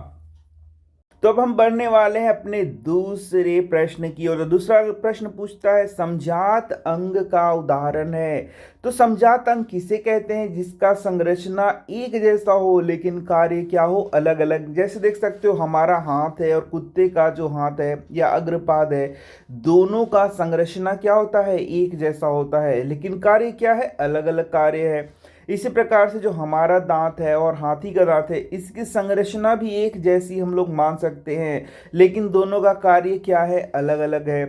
तो अब हम बढ़ने वाले हैं अपने दूसरे प्रश्न की ओर। दूसरा प्रश्न पूछता है समजात अंग का उदाहरण है। तो समजात अंग किसे कहते हैं? जिसका संरचना एक जैसा हो लेकिन कार्य क्या हो, अलग अलग। जैसे देख सकते हो हमारा हाथ है और कुत्ते का जो हाथ है या अग्रपाद है, दोनों का संरचना क्या होता है? एक जैसा होता है, लेकिन कार्य क्या है? अलग अलग कार्य है। इसी प्रकार से जो हमारा दांत है और हाथी का दांत है, इसकी संरचना भी एक जैसी हम लोग मान सकते हैं, लेकिन दोनों का कार्य क्या है? अलग अलग है।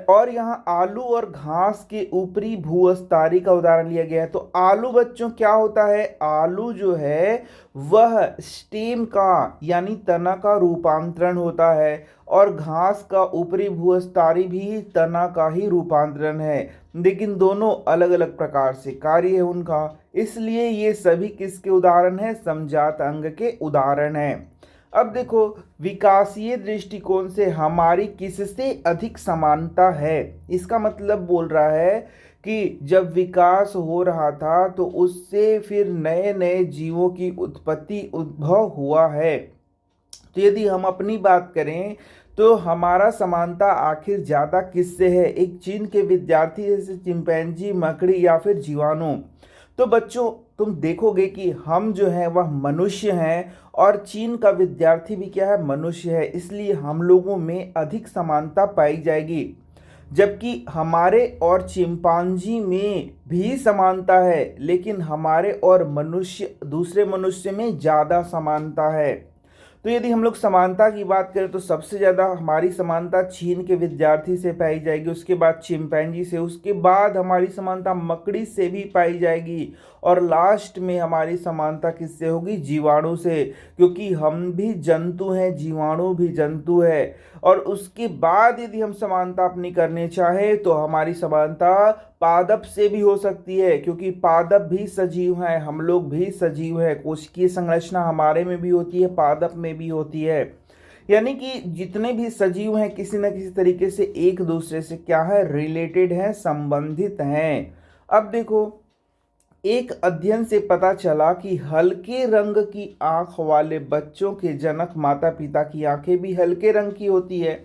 और यहाँ आलू और घास के ऊपरी भूअस्तारी का उदाहरण लिया गया है। तो आलू बच्चों क्या होता है? आलू जो है वह स्टेम का यानी तना का रूपांतरण होता है, और घास का ऊपरी भूअस्तारी भी तना का ही रूपांतरण है, लेकिन दोनों अलग अलग प्रकार से कार्य है उनका। इसलिए ये सभी किसके उदाहरण हैं? समजात अंग के उदाहरण हैं। अब देखो विकासीय दृष्टिकोण से हमारी किससे अधिक समानता है? इसका मतलब बोल रहा है कि जब विकास हो रहा था तो उससे फिर नए नए जीवों की उत्पत्ति उद्भव हुआ है। तो यदि हम अपनी बात करें तो हमारा समानता आखिर ज़्यादा किससे है? एक चीन के विद्यार्थी जैसे चिंपैंजी, मकड़ी या फिर जीवाणु। तो बच्चों तुम देखोगे कि हम जो है वह मनुष्य हैं, और चीन का विद्यार्थी भी क्या है? मनुष्य है। इसलिए हम लोगों में अधिक समानता पाई जाएगी, जबकि हमारे और चिंपांजी में भी समानता है, लेकिन हमारे और मनुष्य दूसरे मनुष्य में ज़्यादा समानता है। तो यदि हम लोग समानता की बात करें तो सबसे ज़्यादा हमारी समानता चीन के विद्यार्थी से पाई जाएगी, उसके बाद चिंपैंजी से, उसके बाद हमारी समानता मकड़ी से भी पाई जाएगी, और लास्ट में हमारी समानता किससे होगी? जीवाणु से, क्योंकि हम भी जंतु हैं, जीवाणु भी जंतु है। और उसके बाद यदि हम समानता अपनी करने चाहें तो हमारी समानता पादप से भी हो सकती है, क्योंकि पादप भी सजीव हैं, हम लोग भी सजीव हैं। कोशिकीय संरचना हमारे में भी होती है, पादप में भी होती है। यानी कि जितने भी सजीव हैं किसी न किसी तरीके से एक दूसरे से क्या है? रिलेटेड हैं, संबंधित हैं। अब देखो एक अध्ययन से पता चला कि हल्के रंग की आंख वाले बच्चों के जनक माता पिता की आंखें भी हल्के रंग की होती है।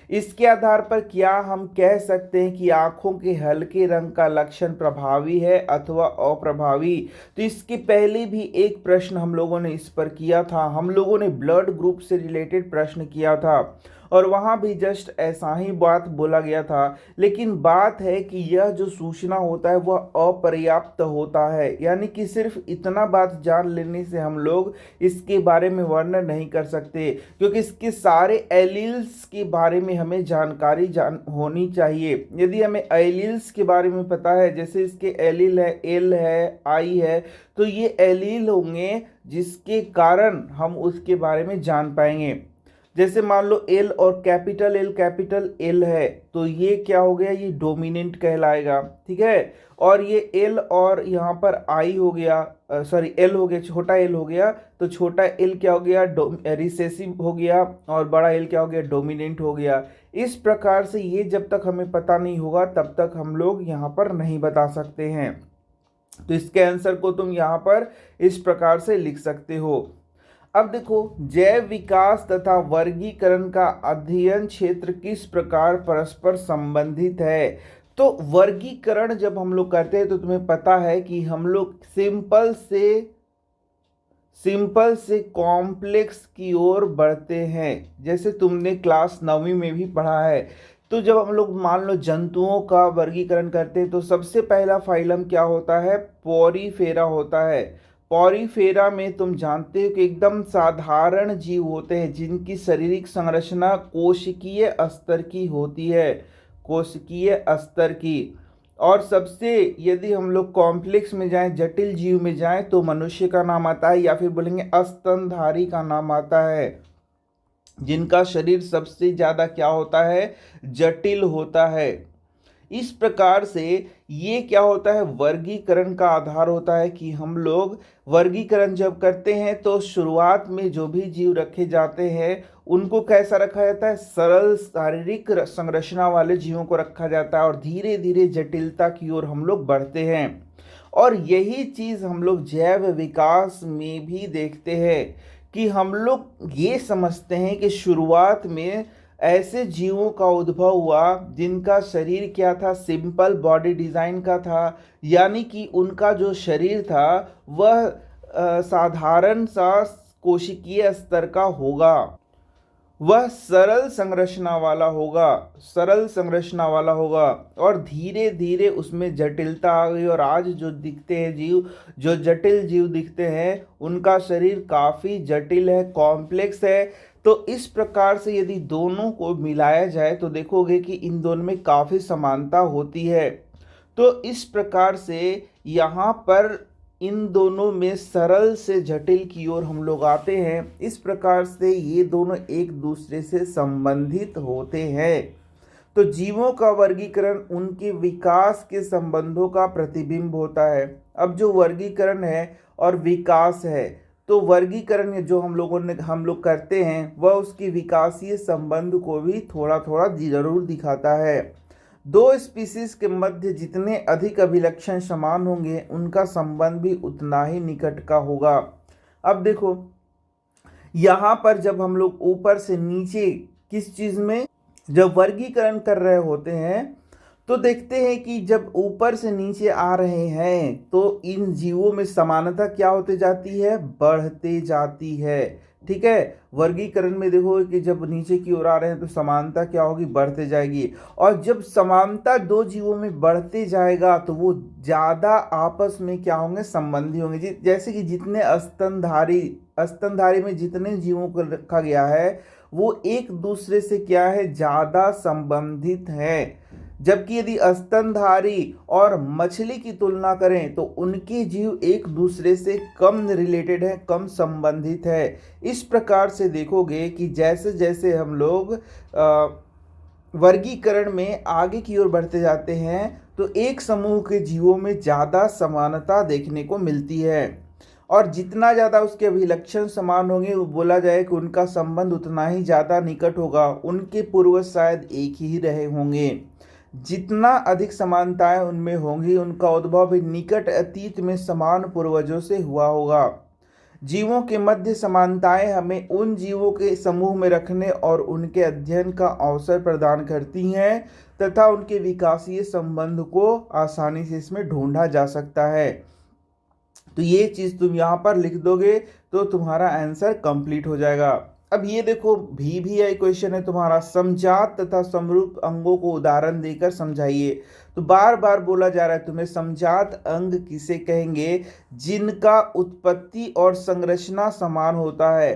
इसके आधार पर क्या हम कह सकते हैं कि आंखों के हल्के रंग का लक्षण प्रभावी है अथवा अप्रभावी? तो इसके पहले भी एक प्रश्न हम लोगों ने इस पर किया था, हम लोगों ने ब्लड ग्रुप से रिलेटेड प्रश्न किया था, और वहाँ भी जस्ट ऐसा ही बात बोला गया था। लेकिन बात है कि यह जो सूचना होता है वह अपर्याप्त होता है, यानी कि सिर्फ इतना बात जान लेने से हम लोग इसके बारे में वर्णन नहीं कर सकते, क्योंकि इसके सारे एलील्स के बारे में हमें जानकारी होनी चाहिए। यदि हमें एलील्स के बारे में पता है, जैसे इसके एलील है, एल है, आई है, तो ये एलील होंगे जिसके कारण हम उसके बारे में जान पाएंगे। जैसे मान लो एल और कैपिटल एल है, तो ये क्या हो गया? ये डोमिनेंट कहलाएगा, ठीक है। और ये एल और यहाँ पर आई हो गया, सॉरी एल हो गया, छोटा एल हो गया, तो छोटा एल क्या हो गया? रिसेसिव हो गया, और बड़ा एल क्या हो गया? डोमिनेंट हो गया। इस प्रकार से ये जब तक हमें पता नहीं होगा तब तक हम लोग यहाँ पर नहीं बता सकते हैं। तो इसके आंसर को तुम यहाँ पर इस प्रकार से लिख सकते हो। अब देखो जैव विकास तथा वर्गीकरण का अध्ययन क्षेत्र किस प्रकार परस्पर संबंधित है? तो वर्गीकरण जब हम लोग करते हैं तो तुम्हें पता है कि हम लोग सिंपल से कॉम्प्लेक्स की ओर बढ़ते हैं, जैसे तुमने क्लास 9वीं में भी पढ़ा है। तो जब हम लोग मान लो जंतुओं का वर्गीकरण करते हैं तो सबसे पहला फाइलम क्या होता है? पॉरीफेरा होता है। पॉरीफेरा में तुम जानते हो कि एकदम साधारण जीव होते हैं जिनकी शारीरिक संरचना कोशिकीय स्तर की होती है, कोशिकीय स्तर की। और सबसे यदि हम लोग कॉम्प्लेक्स में जाएं, जटिल जीव में जाएं, तो मनुष्य का नाम आता है, या फिर बोलेंगे स्तनधारी का नाम आता है, जिनका शरीर सबसे ज़्यादा क्या होता है? जटिल होता है। इस प्रकार से ये क्या होता है, वर्गीकरण का आधार होता है कि हम लोग वर्गीकरण जब करते हैं तो शुरुआत में जो भी जीव रखे जाते हैं उनको कैसा रखा जाता है, सरल शारीरिक संरचना वाले जीवों को रखा जाता है और धीरे धीरे जटिलता की ओर हम लोग बढ़ते हैं। और यही चीज हम लोग जैव विकास में भी देखते हैं कि हम लोग ये समझते हैं कि शुरुआत में ऐसे जीवों का उद्भव हुआ जिनका शरीर क्या था, सिंपल बॉडी डिजाइन का था, यानी कि उनका जो शरीर था वह साधारण सा कोशिकीय स्तर का होगा, वह सरल संरचना वाला होगा, सरल संरचना वाला होगा। और धीरे धीरे उसमें जटिलता आ गई और आज जो दिखते हैं जीव, जो जटिल जीव दिखते हैं उनका शरीर काफ़ी जटिल है, कॉम्प्लेक्स है। तो इस प्रकार से यदि दोनों को मिलाया जाए तो देखोगे कि इन दोनों में काफ़ी समानता होती है। तो इस प्रकार से यहाँ पर इन दोनों में सरल से जटिल की ओर हम लोग आते हैं। इस प्रकार से ये दोनों एक दूसरे से संबंधित होते हैं। तो जीवों का वर्गीकरण उनके विकास के संबंधों का प्रतिबिंब होता है। अब जो वर्गीकरण है और विकास है, तो वर्गीकरण जो हम लोग करते हैं वह उसके विकासीय संबंध को भी थोड़ा थोड़ा जरूर दिखाता है। दो स्पीसीज के मध्य जितने अधिक अभिलक्षण समान होंगे उनका संबंध भी उतना ही निकट का होगा। अब देखो यहाँ पर जब हम लोग ऊपर से नीचे किस चीज में जब वर्गीकरण कर रहे होते हैं तो देखते हैं कि जब ऊपर से नीचे आ रहे हैं तो इन जीवों में समानता क्या होते जाती है, बढ़ते जाती है। ठीक है, वर्गीकरण में देखो कि जब नीचे की ओर आ रहे हैं तो समानता क्या होगी, बढ़ते जाएगी। और जब समानता दो जीवों में बढ़ते जाएगा तो वो ज्यादा आपस में क्या होंगे, संबंधी होंगे। जैसे कि जितने स्तनधारी में जितने जीवों को रखा गया है वो एक दूसरे से क्या है, ज्यादा संबंधित है। जबकि यदि स्तनधारी और मछली की तुलना करें तो उनके जीव एक दूसरे से कम रिलेटेड है, कम संबंधित है। इस प्रकार से देखोगे कि जैसे जैसे हम लोग वर्गीकरण में आगे की ओर बढ़ते जाते हैं तो एक समूह के जीवों में ज़्यादा समानता देखने को मिलती है। और जितना ज़्यादा उसके अभिलक्षण समान होंगे वो बोला जाए कि उनका संबंध उतना ही ज़्यादा निकट होगा, उनके पूर्वज शायद एक ही रहे होंगे। जितना अधिक समानताएं उनमें होंगी उनका उद्भव भी निकट अतीत में समान पूर्वजों से हुआ होगा। जीवों के मध्य समानताएं हमें उन जीवों के समूह में रखने और उनके अध्ययन का अवसर प्रदान करती हैं तथा उनके विकासीय संबंध को आसानी से इसमें ढूंढा जा सकता है। तो ये चीज़ तुम यहाँ पर लिख दोगे तो तुम्हारा आंसर कंप्लीट हो जाएगा। अब ये देखो VVI क्वेश्चन है तुम्हारा, समजात तथा समरूप अंगों को उदाहरण देकर समझाइए। तो बार बार बोला जा रहा है तुम्हें, समजात अंग किसे कहेंगे, जिनका उत्पत्ति और संरचना समान होता है।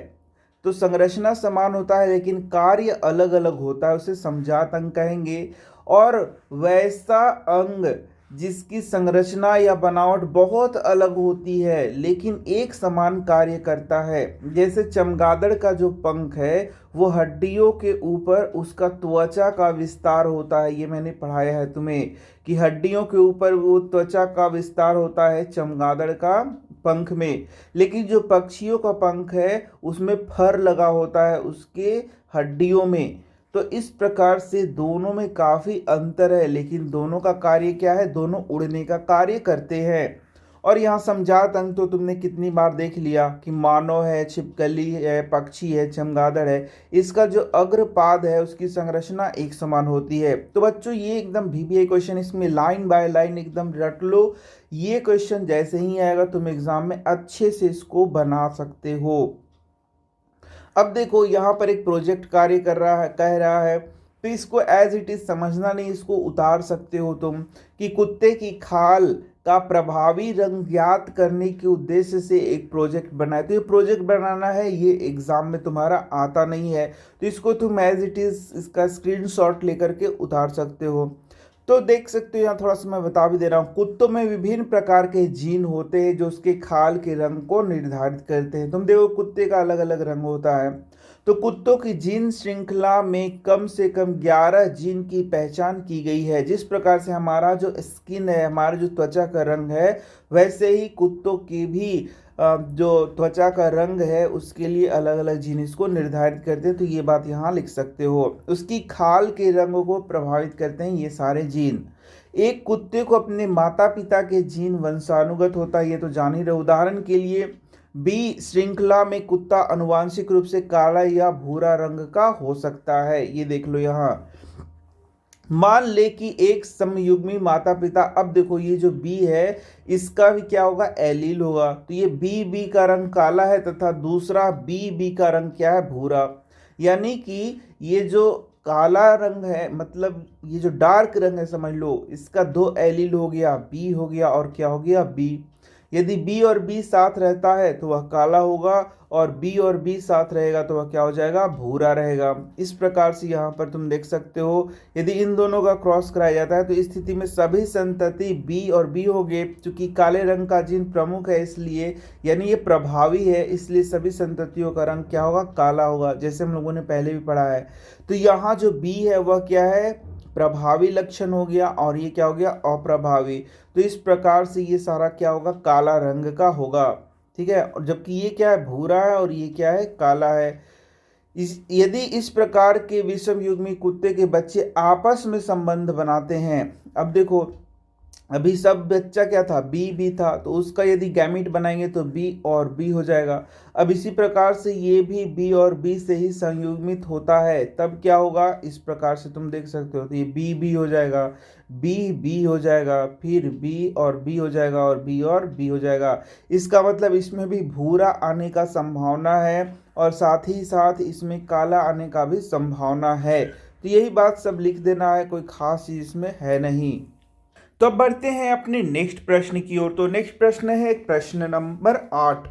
तो संरचना समान होता है लेकिन कार्य अलग अलग होता है, उसे समजात अंग कहेंगे। और वैसा अंग जिसकी संरचना या बनावट बहुत अलग होती है लेकिन एक समान कार्य करता है। जैसे चमगादड़ का जो पंख है वो हड्डियों के ऊपर उसका त्वचा का विस्तार होता है, ये मैंने पढ़ाया है तुम्हें कि हड्डियों के ऊपर वो त्वचा का विस्तार होता है चमगादड़ का पंख में। लेकिन जो पक्षियों का पंख है उसमें फर लगा होता है उसके हड्डियों में। तो इस प्रकार से दोनों में काफ़ी अंतर है लेकिन दोनों का कार्य क्या है, दोनों उड़ने का कार्य करते हैं। और यहाँ समजात अंग तो तुमने कितनी बार देख लिया कि मानव है, छिपकली है, पक्षी है, चमगादड़ है, इसका जो अग्रपाद है उसकी संरचना एक समान होती है। तो बच्चों ये एकदम VVI क्वेश्चन, इसमें लाइन बाय लाइन एकदम रट लो। ये क्वेश्चन जैसे ही आएगा तुम एग्जाम में अच्छे से इसको बना सकते हो। अब देखो यहाँ पर एक प्रोजेक्ट कार्य कर रहा है, कह रहा है, तो इसको एज इट इज समझना नहीं, इसको उतार सकते हो तुम कि कुत्ते की खाल का प्रभावी रंग ज्ञात करने के उद्देश्य से एक प्रोजेक्ट बनाए। तो ये प्रोजेक्ट बनाना है, ये एग्जाम में तुम्हारा आता नहीं है, तो इसको तुम एज इट इज इसका स्क्रीनशॉट लेकर के उतार सकते हो। तो देख सकते हो यहाँ थोड़ा सा मैं बता भी दे रहा हूँ, कुत्तों में विभिन्न प्रकार के जीन होते हैं जो उसके खाल के रंग को निर्धारित करते हैं। तुम देखो कुत्ते का अलग अलग रंग होता है। तो कुत्तों की जीन श्रृंखला में कम से कम 11 जीन की पहचान की गई है। जिस प्रकार से हमारा जो स्किन है, हमारा जो त्वचा का रंग है, वैसे ही कुत्तों की भी जो त्वचा का रंग है उसके लिए अलग अलग जीन इसको निर्धारित करते हैं। तो ये बात यहाँ लिख सकते हो। उसकी खाल के रंग को प्रभावित करते हैं ये सारे जीन। एक कुत्ते को अपने माता पिता के जीन वंशानुगत होता है, ये तो जान ही रहे। उदाहरण के लिए बी श्रृंखला में कुत्ता आनुवांशिक रूप से काला या भूरा रंग का हो सकता है, ये देख लो यहाँ। मान ले कि एक समयुग्मी माता पिता, अब देखो ये जो बी है इसका भी क्या होगा, एलील होगा। तो ये बी का रंग काला है तथा दूसरा बी का रंग क्या है, भूरा। यानी कि ये जो काला रंग है, मतलब ये जो डार्क रंग है, समझ लो इसका दो एलील हो गया, बी हो गया और क्या हो गया, बी। यदि बी और बी साथ रहता है तो वह काला होगा, और बी और बी साथ रहेगा तो वह क्या हो जाएगा, भूरा रहेगा। इस प्रकार से यहाँ पर तुम देख सकते हो, यदि इन दोनों का क्रॉस कराया जाता है तो इस स्थिति में सभी संतति बी और बी होंगे। चूंकि काले रंग का जीन प्रमुख है इसलिए, यानी ये प्रभावी है, इसलिए सभी संततियों का रंग क्या होगा, काला होगा, जैसे हम लोगों ने पहले भी पढ़ा है। तो यहाँ जो बी है वह क्या है, प्रभावी लक्षण हो गया, और ये क्या हो गया, अप्रभावी। तो इस प्रकार से ये सारा क्या होगा, काला रंग का होगा। ठीक है, और जबकि ये क्या है, भूरा है, और ये क्या है, काला है। यदि इस प्रकार के विषमयुग्मी कुत्ते के बच्चे आपस में संबंध बनाते हैं, अब देखो अभी सब बच्चा क्या था, बी था, तो उसका यदि गैमीट बनाएंगे तो बी और बी हो जाएगा। अब इसी प्रकार से ये भी बी और बी से ही संयुग्मित होता है, तब क्या होगा, इस प्रकार से तुम देख सकते हो। तो ये बी हो जाएगा, बी हो जाएगा, फिर बी और बी हो जाएगा, और बी और बी हो जाएगा। इसका मतलब इसमें भी भूरा आने का संभावना है, और साथ ही साथ इसमें काला आने का भी संभावना है। तो यही बात सब लिख देना है, कोई खास चीज इसमें है नहीं। तो अब बढ़ते हैं अपने नेक्स्ट प्रश्न की ओर। तो नेक्स्ट प्रश्न है प्रश्न नंबर 8।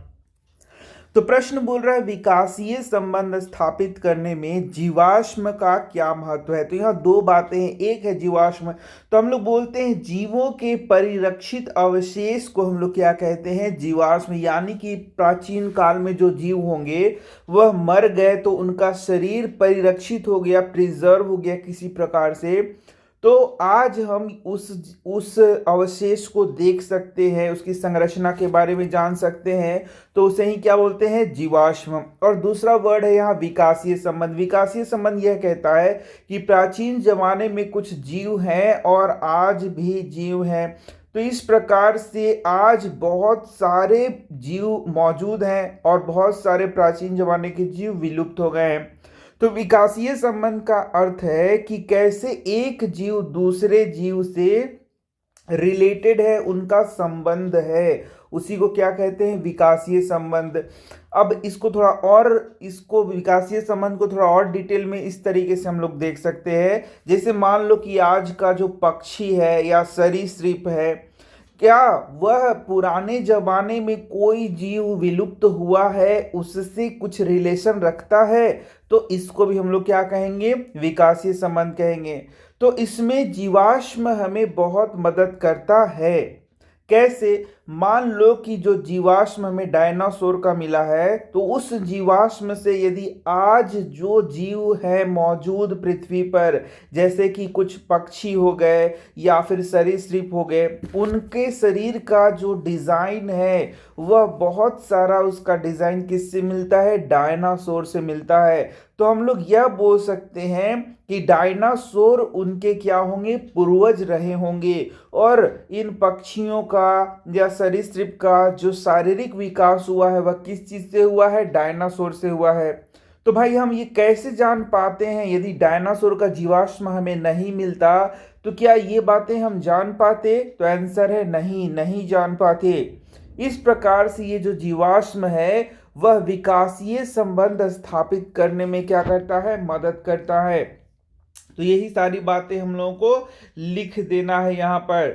तो प्रश्न बोल रहा है विकासीय संबंध स्थापित करने में जीवाश्म का क्या महत्व है। तो यहाँ दो बातें हैं, एक है जीवाश्म, तो हम लोग बोलते हैं जीवों के परिरक्षित अवशेष को हम लोग क्या कहते हैं, जीवाश्म। यानी कि प्राचीन काल में जो जीव होंगे वह मर गए तो उनका शरीर परिरक्षित हो गया, प्रिजर्व हो गया किसी प्रकार से, तो आज हम उस अवशेष को देख सकते हैं, उसकी संरचना के बारे में जान सकते हैं, तो उसे ही क्या बोलते हैं, जीवाश्म। और दूसरा वर्ड है यहाँ विकासीय संबंध। विकासीय संबंध यह कहता है कि प्राचीन जमाने में कुछ जीव हैं और आज भी जीव हैं। तो इस प्रकार से आज बहुत सारे जीव मौजूद हैं और बहुत सारे प्राचीन जमाने के जीव विलुप्त हो गए हैं। तो विकासीय संबंध का अर्थ है कि कैसे एक जीव दूसरे जीव से रिलेटेड है, उनका संबंध है, उसी को क्या कहते हैं, विकासीय संबंध। अब इसको विकासीय संबंध को थोड़ा और डिटेल में इस तरीके से हम लोग देख सकते हैं। जैसे मान लो कि आज का जो पक्षी है या सरीसृप है, क्या वह पुराने जमाने में कोई जीव विलुप्त हुआ है उससे कुछ रिलेशन रखता है, तो इसको भी हम लोग क्या कहेंगे, विकासीय संबंध कहेंगे। तो इसमें जीवाश्म हमें बहुत मदद करता है। कैसे, मान लो कि जो जीवाश्म हमें डायनासोर का मिला है, तो उस जीवाश्म से यदि आज जो जीव है मौजूद पृथ्वी पर, जैसे कि कुछ पक्षी हो गए या फिर सरीसृप हो गए, उनके शरीर का जो डिजाइन है वह बहुत सारा उसका डिजाइन किससे मिलता है, डायनासोर से मिलता है। तो हम लोग यह बोल सकते हैं कि डायनासोर उनके क्या होंगे, पूर्वज रहे होंगे, और इन पक्षियों का या सरीसृप का जो शारीरिक विकास हुआ है वह किस चीज से हुआ है, डायनासोर से हुआ है। तो भाई हम ये कैसे जान पाते हैं, यदि डायनासोर का जीवाश्म हमें नहीं मिलता तो क्या ये बातें हम जान पाते, तो आंसर है नहीं जान पाते। इस प्रकार से ये जो जीवाश्म है वह विकासीय संबंध स्थापित करने में क्या करता है, मदद करता है। तो यही सारी बातें हम लोगों को लिख देना है। यहाँ पर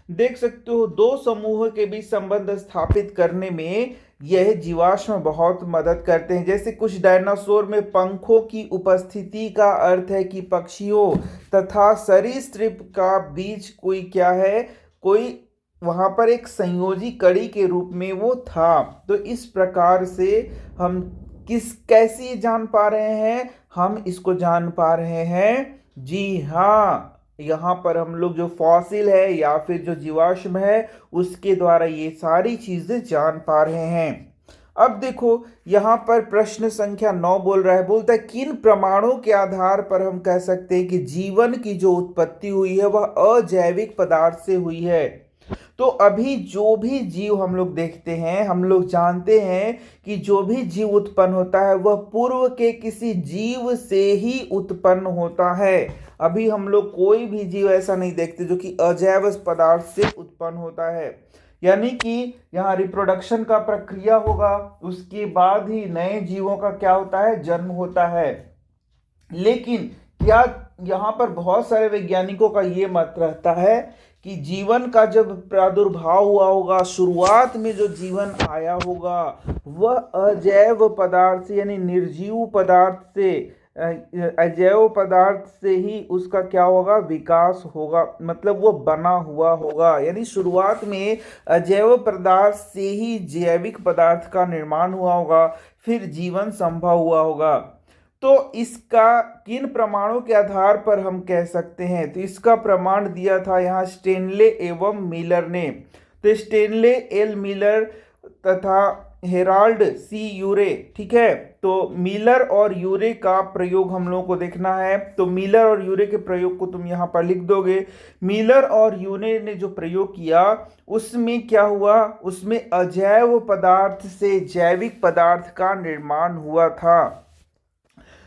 देख सकते हो दो समूह के बीच संबंध स्थापित करने में यह जीवाश्म बहुत मदद करते हैं। जैसे कुछ डायनासोर में पंखों की उपस्थिति का अर्थ है कि पक्षियों तथा सरीसृप का बीच कोई क्या है, कोई वहां पर एक संयोजी कड़ी के रूप में वो था। तो इस प्रकार से हम कैसे जान पा रहे हैं? हम इसको जान पा रहे हैं, जी हाँ, यहाँ पर हम लोग जो फॉसिल है या फिर जो जीवाश्म है उसके द्वारा ये सारी चीजें जान पा रहे हैं। अब देखो यहाँ पर प्रश्न संख्या 9 बोल रहा है, बोलता है किन प्रमाणों के आधार पर हम कह सकते हैं कि जीवन की जो उत्पत्ति हुई है वह अजैविक पदार्थ से हुई है। तो अभी जो भी जीव हम लोग देखते हैं, हम लोग जानते हैं कि जो भी जीव उत्पन्न होता है वह पूर्व के किसी जीव से ही उत्पन्न होता है। अभी हम लोग कोई भी जीव ऐसा नहीं देखते जो कि अजैव पदार्थ से उत्पन्न होता है, यानी कि यहाँ रिप्रोडक्शन का प्रक्रिया होगा, उसके बाद ही नए जीवों का क्या होता है, जन्म होता है। लेकिन क्या यहाँ पर बहुत सारे वैज्ञानिकों का ये मत रहता है कि जीवन का जब प्रादुर्भाव हुआ होगा, शुरुआत में जो जीवन आया होगा वह अजैव पदार्थ से यानी निर्जीव पदार्थ से, अजैव पदार्थ से ही उसका क्या होगा, विकास होगा, मतलब वो बना हुआ होगा। यानी शुरुआत में अजैव पदार्थ से ही जैविक पदार्थ का निर्माण हुआ होगा, फिर जीवन संभव हुआ होगा। तो इसका किन प्रमाणों के आधार पर हम कह सकते हैं? तो इसका प्रमाण दिया था यहाँ स्टेनले एवं मिलर ने। तो स्टेनले एल मिलर तथा हेराल्ड सी यूरे, ठीक है। तो मिलर और यूरे का प्रयोग हम लोगों को देखना है। तो मिलर और यूरे के प्रयोग को तुम यहाँ पर लिख दोगे। मिलर और यूरे ने जो प्रयोग किया उसमें क्या हुआ, उसमें अजैव पदार्थ से जैविक पदार्थ का निर्माण हुआ था,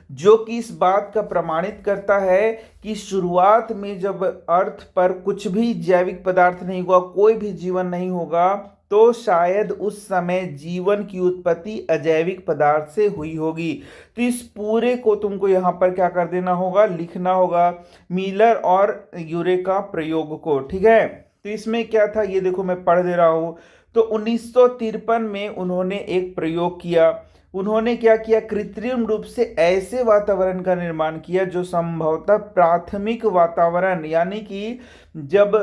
जो कि इस बात का प्रमाणित करता है कि शुरुआत में जब अर्थ पर कुछ भी जैविक पदार्थ नहीं हुआ, कोई भी जीवन नहीं होगा, तो शायद उस समय जीवन की उत्पत्ति अजैविक पदार्थ से हुई होगी। तो इस पूरे को तुमको यहाँ पर क्या कर देना होगा, लिखना होगा, मिलर और यूरे का प्रयोग को, ठीक है। तो इसमें क्या था ये देखो मैं पढ़ दे रहा हूँ। तो 1953 में उन्होंने एक प्रयोग किया। उन्होंने क्या किया, कृत्रिम रूप से ऐसे वातावरण का निर्माण किया जो संभवतः प्राथमिक वातावरण, यानी कि जब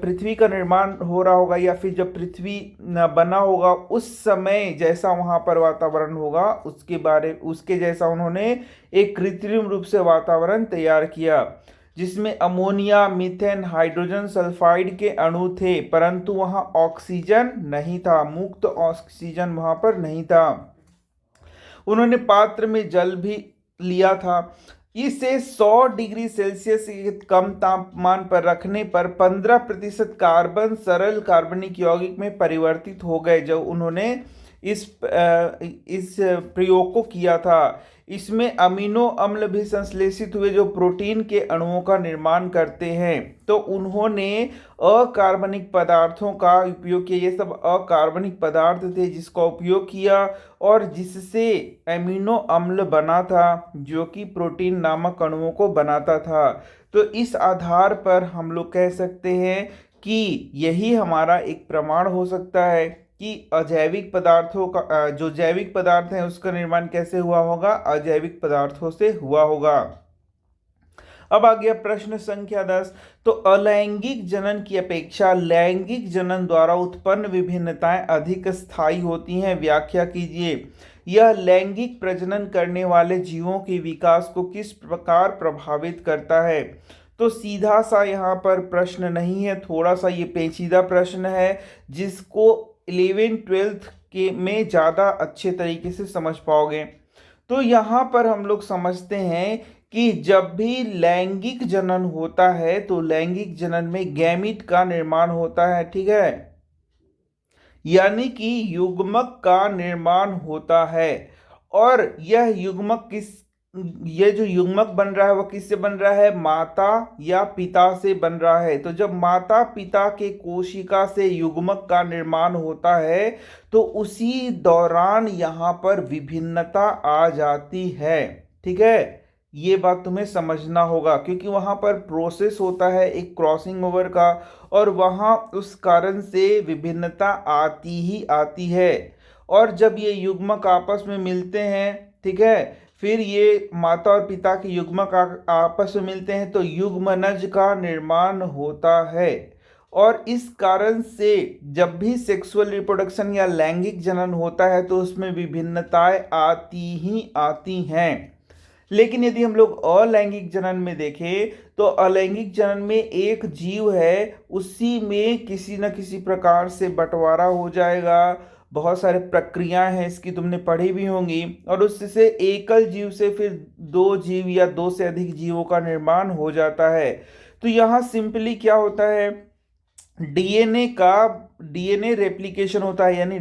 पृथ्वी का निर्माण हो रहा होगा या फिर जब पृथ्वी बना होगा उस समय जैसा वहां पर वातावरण होगा उसके जैसा उन्होंने एक कृत्रिम रूप से वातावरण तैयार किया, जिसमें अमोनिया, मीथेन, हाइड्रोजन सल्फाइड के अणु थे, परंतु वहां ऑक्सीजन नहीं था, मुक्त ऑक्सीजन वहां पर नहीं था। उन्होंने पात्र में जल भी लिया था। इसे 100 डिग्री सेल्सियस के कम तापमान पर रखने पर 15% कार्बन सरल कार्बनिक यौगिक में परिवर्तित हो गए। जब उन्होंने इस प्रयोग को किया था, इसमें अमीनो अम्ल भी संश्लेषित हुए जो प्रोटीन के अणुओं का निर्माण करते हैं। तो उन्होंने अकार्बनिक पदार्थों का उपयोग किया, ये सब अकार्बनिक पदार्थ थे जिसका उपयोग किया और जिससे अमीनो अम्ल बना था जो कि प्रोटीन नामक अणुओं को बनाता था। तो इस आधार पर हम लोग कह सकते हैं कि यही हमारा एक प्रमाण हो सकता है कि अजैविक पदार्थों का जो जैविक पदार्थ है उसका निर्माण कैसे हुआ होगा, अजैविक पदार्थों से हुआ होगा। अब आ गया प्रश्न संख्या 10। तो अलैंगिक जनन की अपेक्षा लैंगिक जनन द्वारा उत्पन्न विभिन्नताएं अधिक स्थायी होती हैं, व्याख्या कीजिए। यह लैंगिक प्रजनन करने वाले जीवों के विकास को किस प्रकार प्रभावित करता है? तो सीधा सा यहाँ पर प्रश्न नहीं है, थोड़ा सा ये पेचीदा प्रश्न है जिसको 11th-12th के में ज़्यादा अच्छे तरीके से समझ पाओगे। तो यहाँ पर हम लोग समझते हैं कि जब भी लैंगिक जनन होता है तो लैंगिक जनन में गैमीट का निर्माण होता है, ठीक है, यानी कि युग्मक का निर्माण होता है। और ये जो युग्मक बन रहा है वह किससे बन रहा है, माता या पिता से बन रहा है। तो जब माता पिता के कोशिका से युग्मक का निर्माण होता है तो उसी दौरान यहाँ पर विभिन्नता आ जाती है, ठीक है। ये बात तुम्हें समझना होगा क्योंकि वहाँ पर प्रोसेस होता है एक क्रॉसिंग ओवर का और वहाँ उस कारण से विभिन्नता आती ही आती है। और जब ये युग्मक आपस में मिलते हैं, ठीक है, फिर ये माता और पिता के युग्मक आपस में मिलते हैं तो युग्मनज का निर्माण होता है। और इस कारण से जब भी सेक्सुअल रिप्रोडक्शन या लैंगिक जनन होता है तो उसमें विभिन्नताएं आती ही आती हैं। लेकिन यदि हम लोग अलैंगिक जनन में देखें तो अलैंगिक जनन में एक जीव है, उसी में किसी न किसी प्रकार से बंटवारा हो जाएगा। बहुत सारे प्रक्रियाएं हैं इसकी, तुमने पढ़ी भी होंगी, और उससे एकल जीव से फिर दो जीव या दो से अधिक जीवों का निर्माण हो जाता है। तो यहाँ सिंपली क्या होता है, डीएनए रेप्लिकेशन होता है, यानी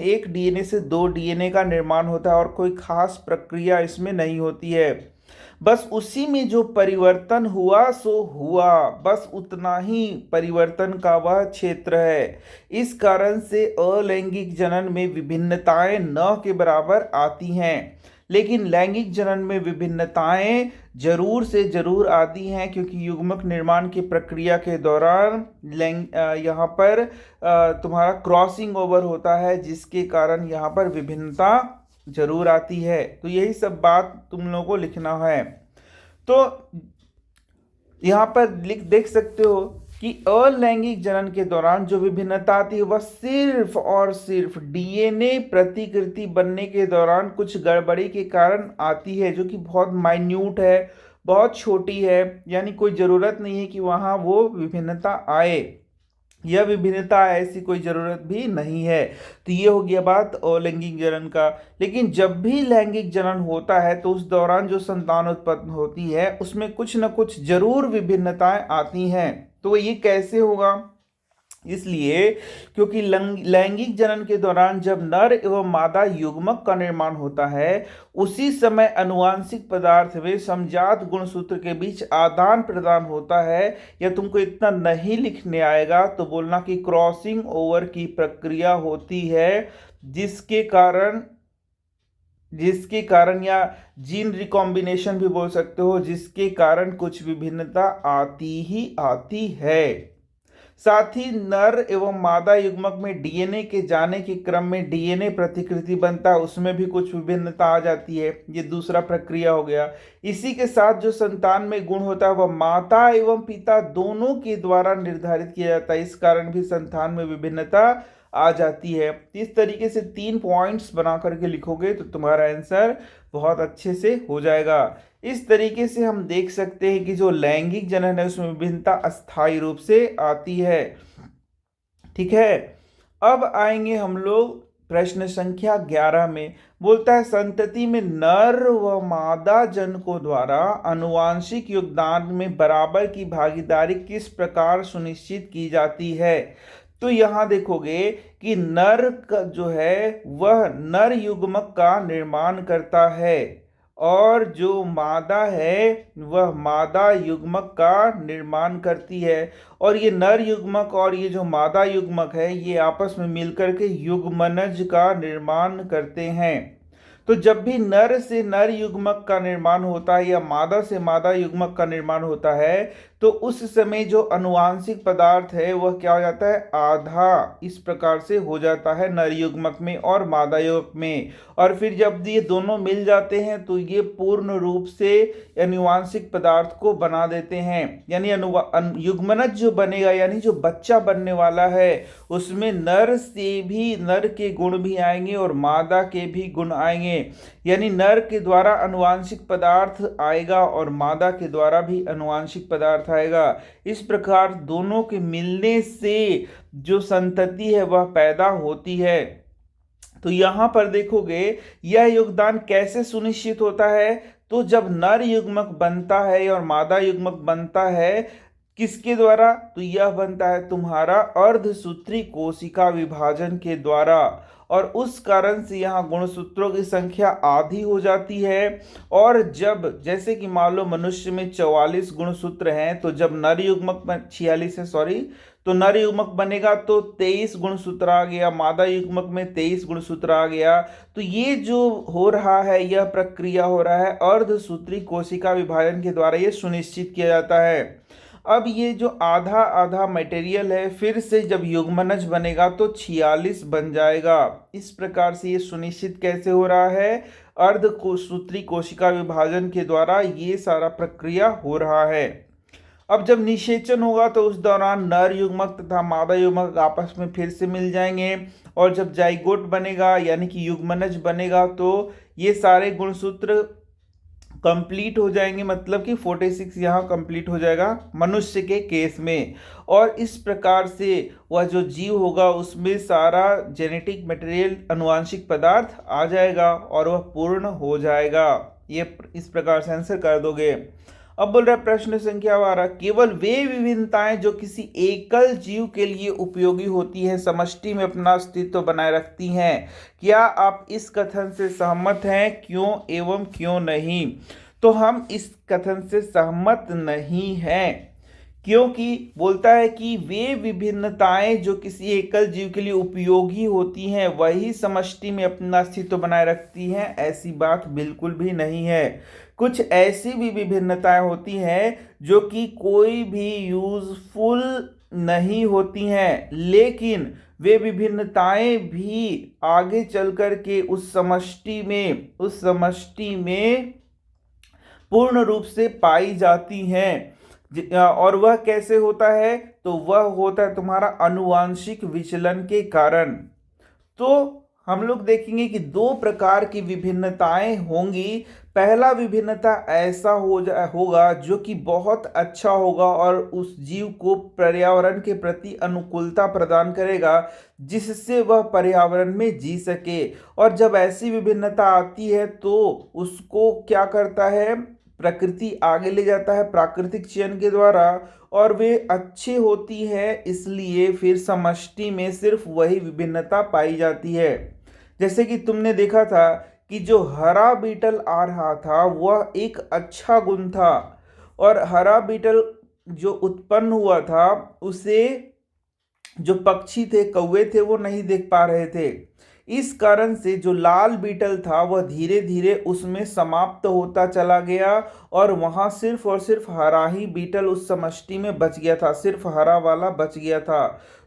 एक डीएनए से दो डीएनए का निर्माण होता है और कोई खास प्रक्रिया इसमें नहीं होती है। बस उसी में जो परिवर्तन हुआ सो हुआ, बस उतना ही परिवर्तन का वह क्षेत्र है। इस कारण से अलैंगिक जनन में विभिन्नताएं न के बराबर आती हैं, लेकिन लैंगिक जनन में विभिन्नताएं जरूर से जरूर आती हैं, क्योंकि युग्मक निर्माण की प्रक्रिया के दौरान यहाँ पर तुम्हारा क्रॉसिंग ओवर होता है, जिसके कारण यहाँ पर विभिन्नता जरूर आती है। तो यही सब बात तुम लोगों को लिखना है। तो यहाँ पर देख सकते हो कि अलैंगिक जनन के दौरान जो विभिन्नता आती है वह सिर्फ और सिर्फ डीएनए प्रतिकृति बनने के दौरान कुछ गड़बड़ी के कारण आती है, जो कि बहुत माइन्यूट है, बहुत छोटी है, यानी कोई ज़रूरत नहीं है कि वहाँ वो विभिन्नता आए। यह विभिन्नता ऐसी कोई ज़रूरत भी नहीं है। तो ये हो गया बात अलैंगिक जनन का। लेकिन जब भी लैंगिक जनन होता है तो उस दौरान जो संतान उत्पन्न होती है उसमें कुछ न कुछ जरूर विभिन्नताएं आती हैं। तो ये कैसे होगा, इसलिए क्योंकि लैंगिक जनन के दौरान जब नर एवं मादा युग्मक का निर्माण होता है उसी समय अनुवांशिक पदार्थ में समजात गुणसूत्र के बीच आदान प्रदान होता है। या तुमको इतना नहीं लिखने आएगा तो बोलना कि क्रॉसिंग ओवर की प्रक्रिया होती है, जिसके कारण या जीन रिकॉम्बिनेशन भी बोल सकते हो, जिसके कारण कुछ विभिन्नता आती ही आती है। साथ ही नर एवं मादा युग्मक में डीएनए के जाने के क्रम में डीएनए प्रतिकृति बनता है, उसमें भी कुछ विभिन्नता आ जाती है। ये दूसरा प्रक्रिया हो गया। इसी के साथ जो संतान में गुण होता है वह माता एवं पिता दोनों के द्वारा निर्धारित किया जाता है, इस कारण भी संतान में विभिन्नता आ जाती है। इस तरीके से 3 पॉइंट्स बना करके लिखोगे तो तुम्हारा आंसर बहुत अच्छे से हो जाएगा। इस तरीके से हम देख सकते हैं कि जो लैंगिक जनन है उसमें विभिन्नता अस्थायी रूप से आती है। ठीक है, अब आएंगे हम लोग प्रश्न संख्या 11 में। बोलता है संतति में नर व मादा जनकों द्वारा अनुवांशिक योगदान में बराबर की भागीदारी किस प्रकार सुनिश्चित की जाती है। तो यहाँ देखोगे कि नर का जो है वह नर युग्मक का निर्माण करता है और जो मादा है वह मादा युग्मक का निर्माण करती है, और ये नर युग्मक और ये जो मादा युग्मक है ये आपस में मिलकर के युग्मनज का निर्माण करते हैं। तो जब भी नर से नर युग्मक का निर्माण होता है या मादा से मादा युग्मक का निर्माण होता है तो उस समय जो अनुवांशिक पदार्थ है वह क्या हो जाता है, आधा इस प्रकार से हो जाता है नर युग्मक में और मादा युग्मक में। और फिर जब ये दोनों मिल जाते हैं तो ये पूर्ण रूप से अनुवांशिक पदार्थ को बना देते हैं। यानी युग्मनज जो बनेगा, यानी जो बच्चा बनने वाला है उसमें नर से भी नर के गुण भी आएंगे और मादा के भी गुण आएंगे। यानी नर के द्वारा अनुवांशिक पदार्थ आएगा और मादा के द्वारा भी अनुवांशिक पदार्थ आएगा। इस प्रकार दोनों के मिलने से जो संतति है वह पैदा होती है। तो यहां पर देखोगे यह योगदान कैसे सुनिश्चित होता है, तो जब नर युग्मक बनता है और मादा युग्मक बनता है किसके द्वारा, तो यह बनता है तुम्हारा अर्धसूत्री कोशिका विभाजन के द्वारा। और उस कारण से यहाँ गुणसूत्रों की संख्या आधी हो जाती है। और जब जैसे कि मान लो मनुष्य में 44 गुणसूत्र हैं, तो जब नर युग्मक 46 है सॉरी, तो नर युग्मक बनेगा तो 23 गुणसूत्र आ गया, मादा युग्मक में 23 गुणसूत्र आ गया। तो ये जो हो रहा है यह प्रक्रिया हो रहा है अर्धसूत्री कोशिका विभाजन के द्वारा, ये सुनिश्चित किया जाता है। अब ये जो आधा आधा मटेरियल है फिर से जब युग्मनज बनेगा तो 46 बन जाएगा। इस प्रकार से ये सुनिश्चित कैसे हो रहा है, अर्धसूत्री कोशिका विभाजन के द्वारा ये सारा प्रक्रिया हो रहा है। अब जब निषेचन होगा तो उस दौरान नर युग्मक तथा मादा युग्मक आपस में फिर से मिल जाएंगे, और जब जाइगोट बनेगा यानी कि युग्मनज बनेगा तो ये सारे गुणसूत्र कंप्लीट हो जाएंगे, मतलब कि 46 यहाँ कंप्लीट हो जाएगा मनुष्य के केस में। और इस प्रकार से वह जो जीव होगा उसमें सारा जेनेटिक मटेरियल आनुवांशिक पदार्थ आ जाएगा और वह पूर्ण हो जाएगा। ये इस प्रकार से आंसर कर दोगे। अब बोल रहा है प्रश्न संख्या 12, केवल वे विभिन्नताएं जो किसी एकल जीव के लिए उपयोगी होती हैं समष्टि में अपना अस्तित्व बनाए रखती हैं। क्या आप इस कथन से सहमत हैं? क्यों एवं क्यों नहीं? तो हम इस कथन से सहमत नहीं हैं, क्योंकि बोलता है कि वे विभिन्नताएं जो किसी एकल जीव के लिए उपयोगी होती हैं वही समष्टि में अपना अस्तित्व बनाए रखती हैं। ऐसी बात बिल्कुल भी नहीं है। कुछ ऐसी भी विभिन्नताएं होती हैं जो कि कोई भी यूजफुल नहीं होती हैं, लेकिन वे विभिन्नताएं भी आगे चल कर के उस समष्टि में पूर्ण रूप से पाई जाती हैं। और वह कैसे होता है? तो वह होता है तुम्हारा अनुवांशिक विचलन के कारण। तो हम लोग देखेंगे कि दो प्रकार की विभिन्नताएं होंगी। पहला विभिन्नता ऐसा होगा जो कि बहुत अच्छा होगा और उस जीव को पर्यावरण के प्रति अनुकूलता प्रदान करेगा, जिससे वह पर्यावरण में जी सके। और जब ऐसी विभिन्नता आती है तो उसको क्या करता है? प्रकृति आगे ले जाता है प्राकृतिक चयन के द्वारा, और वे अच्छी होती है, इसलिए फिर समष्टि में सिर्फ वही विभिन्नता पाई जाती है। जैसे कि तुमने देखा था कि जो हरा बीटल आ रहा था वह एक अच्छा गुण था, और हरा बीटल जो उत्पन्न हुआ था उसे जो पक्षी थे, कौवे थे, वो नहीं देख पा रहे थे। इस कारण से जो लाल बीटल था वह धीरे धीरे उसमें समाप्त होता चला गया, और वहां सिर्फ और सिर्फ हरा ही बीटल उस समष्टि में बच गया था, सिर्फ हरा वाला बच गया था।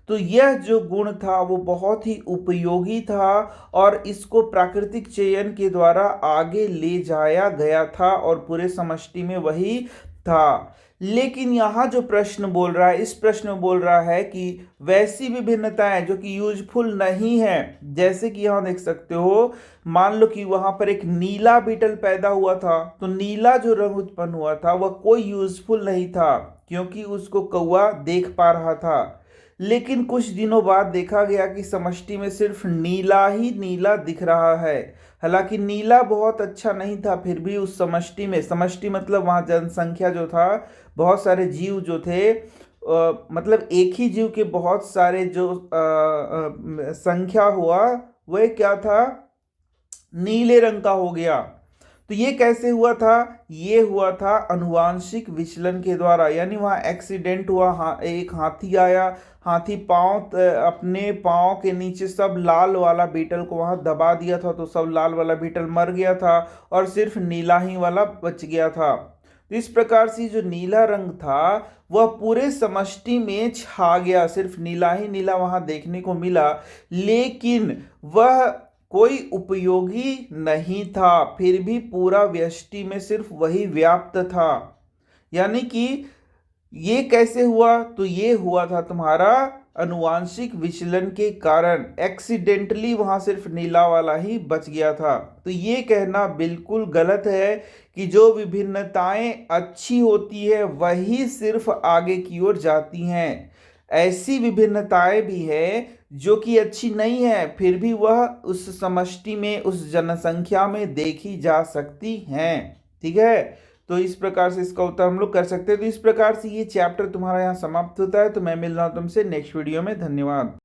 तो यह जो गुण था वो बहुत ही उपयोगी था और इसको प्राकृतिक चयन के द्वारा आगे ले जाया गया था और पूरे समष्टि में वही था। लेकिन यहाँ जो प्रश्न बोल रहा है, इस प्रश्न में बोल रहा है कि वैसी विभिन्नताएं जो कि यूजफुल नहीं है, जैसे कि यहाँ देख सकते हो, मान लो कि वहां पर एक नीला बीटल पैदा हुआ था, तो नीला जो रंग उत्पन्न हुआ था वह कोई यूजफुल नहीं था क्योंकि उसको कौवा देख पा रहा था। लेकिन कुछ दिनों बाद देखा गया कि समष्टि में सिर्फ नीला ही नीला दिख रहा है। हालांकि नीला बहुत अच्छा नहीं था, फिर भी उस समष्टि मतलब वहाँ जनसंख्या जो था, बहुत सारे जीव जो थे, मतलब एक ही जीव के बहुत सारे जो संख्या हुआ वह क्या था? नीले रंग का हो गया। तो ये कैसे हुआ था? ये हुआ था अनुवांशिक विचलन के द्वारा, यानी वहाँ एक्सीडेंट हुआ। एक हाथी आया, हाथी अपने पाँव के नीचे सब लाल वाला बीटल को वहाँ दबा दिया था, तो सब लाल वाला बीटल मर गया था और सिर्फ नीला ही वाला बच गया था। तो इस प्रकार से जो नीला रंग था वह पूरे समष्टि में छा गया, सिर्फ नीला ही नीला वहाँ देखने को मिला, लेकिन वह कोई उपयोगी नहीं था, फिर भी पूरा व्यष्टि में सिर्फ वही व्याप्त था। यानी कि ये कैसे हुआ? तो ये हुआ था तुम्हारा अनुवांशिक विचलन के कारण, एक्सीडेंटली वहां सिर्फ नीला वाला ही बच गया था। तो ये कहना बिल्कुल गलत है कि जो विभिन्नताएं अच्छी होती है वही सिर्फ आगे की ओर जाती हैं। ऐसी विभिन्नताएं भी है जो कि अच्छी नहीं है, फिर भी वह उस समष्टि में, उस जनसंख्या में देखी जा सकती हैं। ठीक है, तो इस प्रकार से इसका उत्तर हम लोग कर सकते हैं। तो इस प्रकार से ये चैप्टर तुम्हारा यहाँ समाप्त होता है। तो मैं मिल रहा हूँ तुमसे नेक्स्ट वीडियो में। धन्यवाद।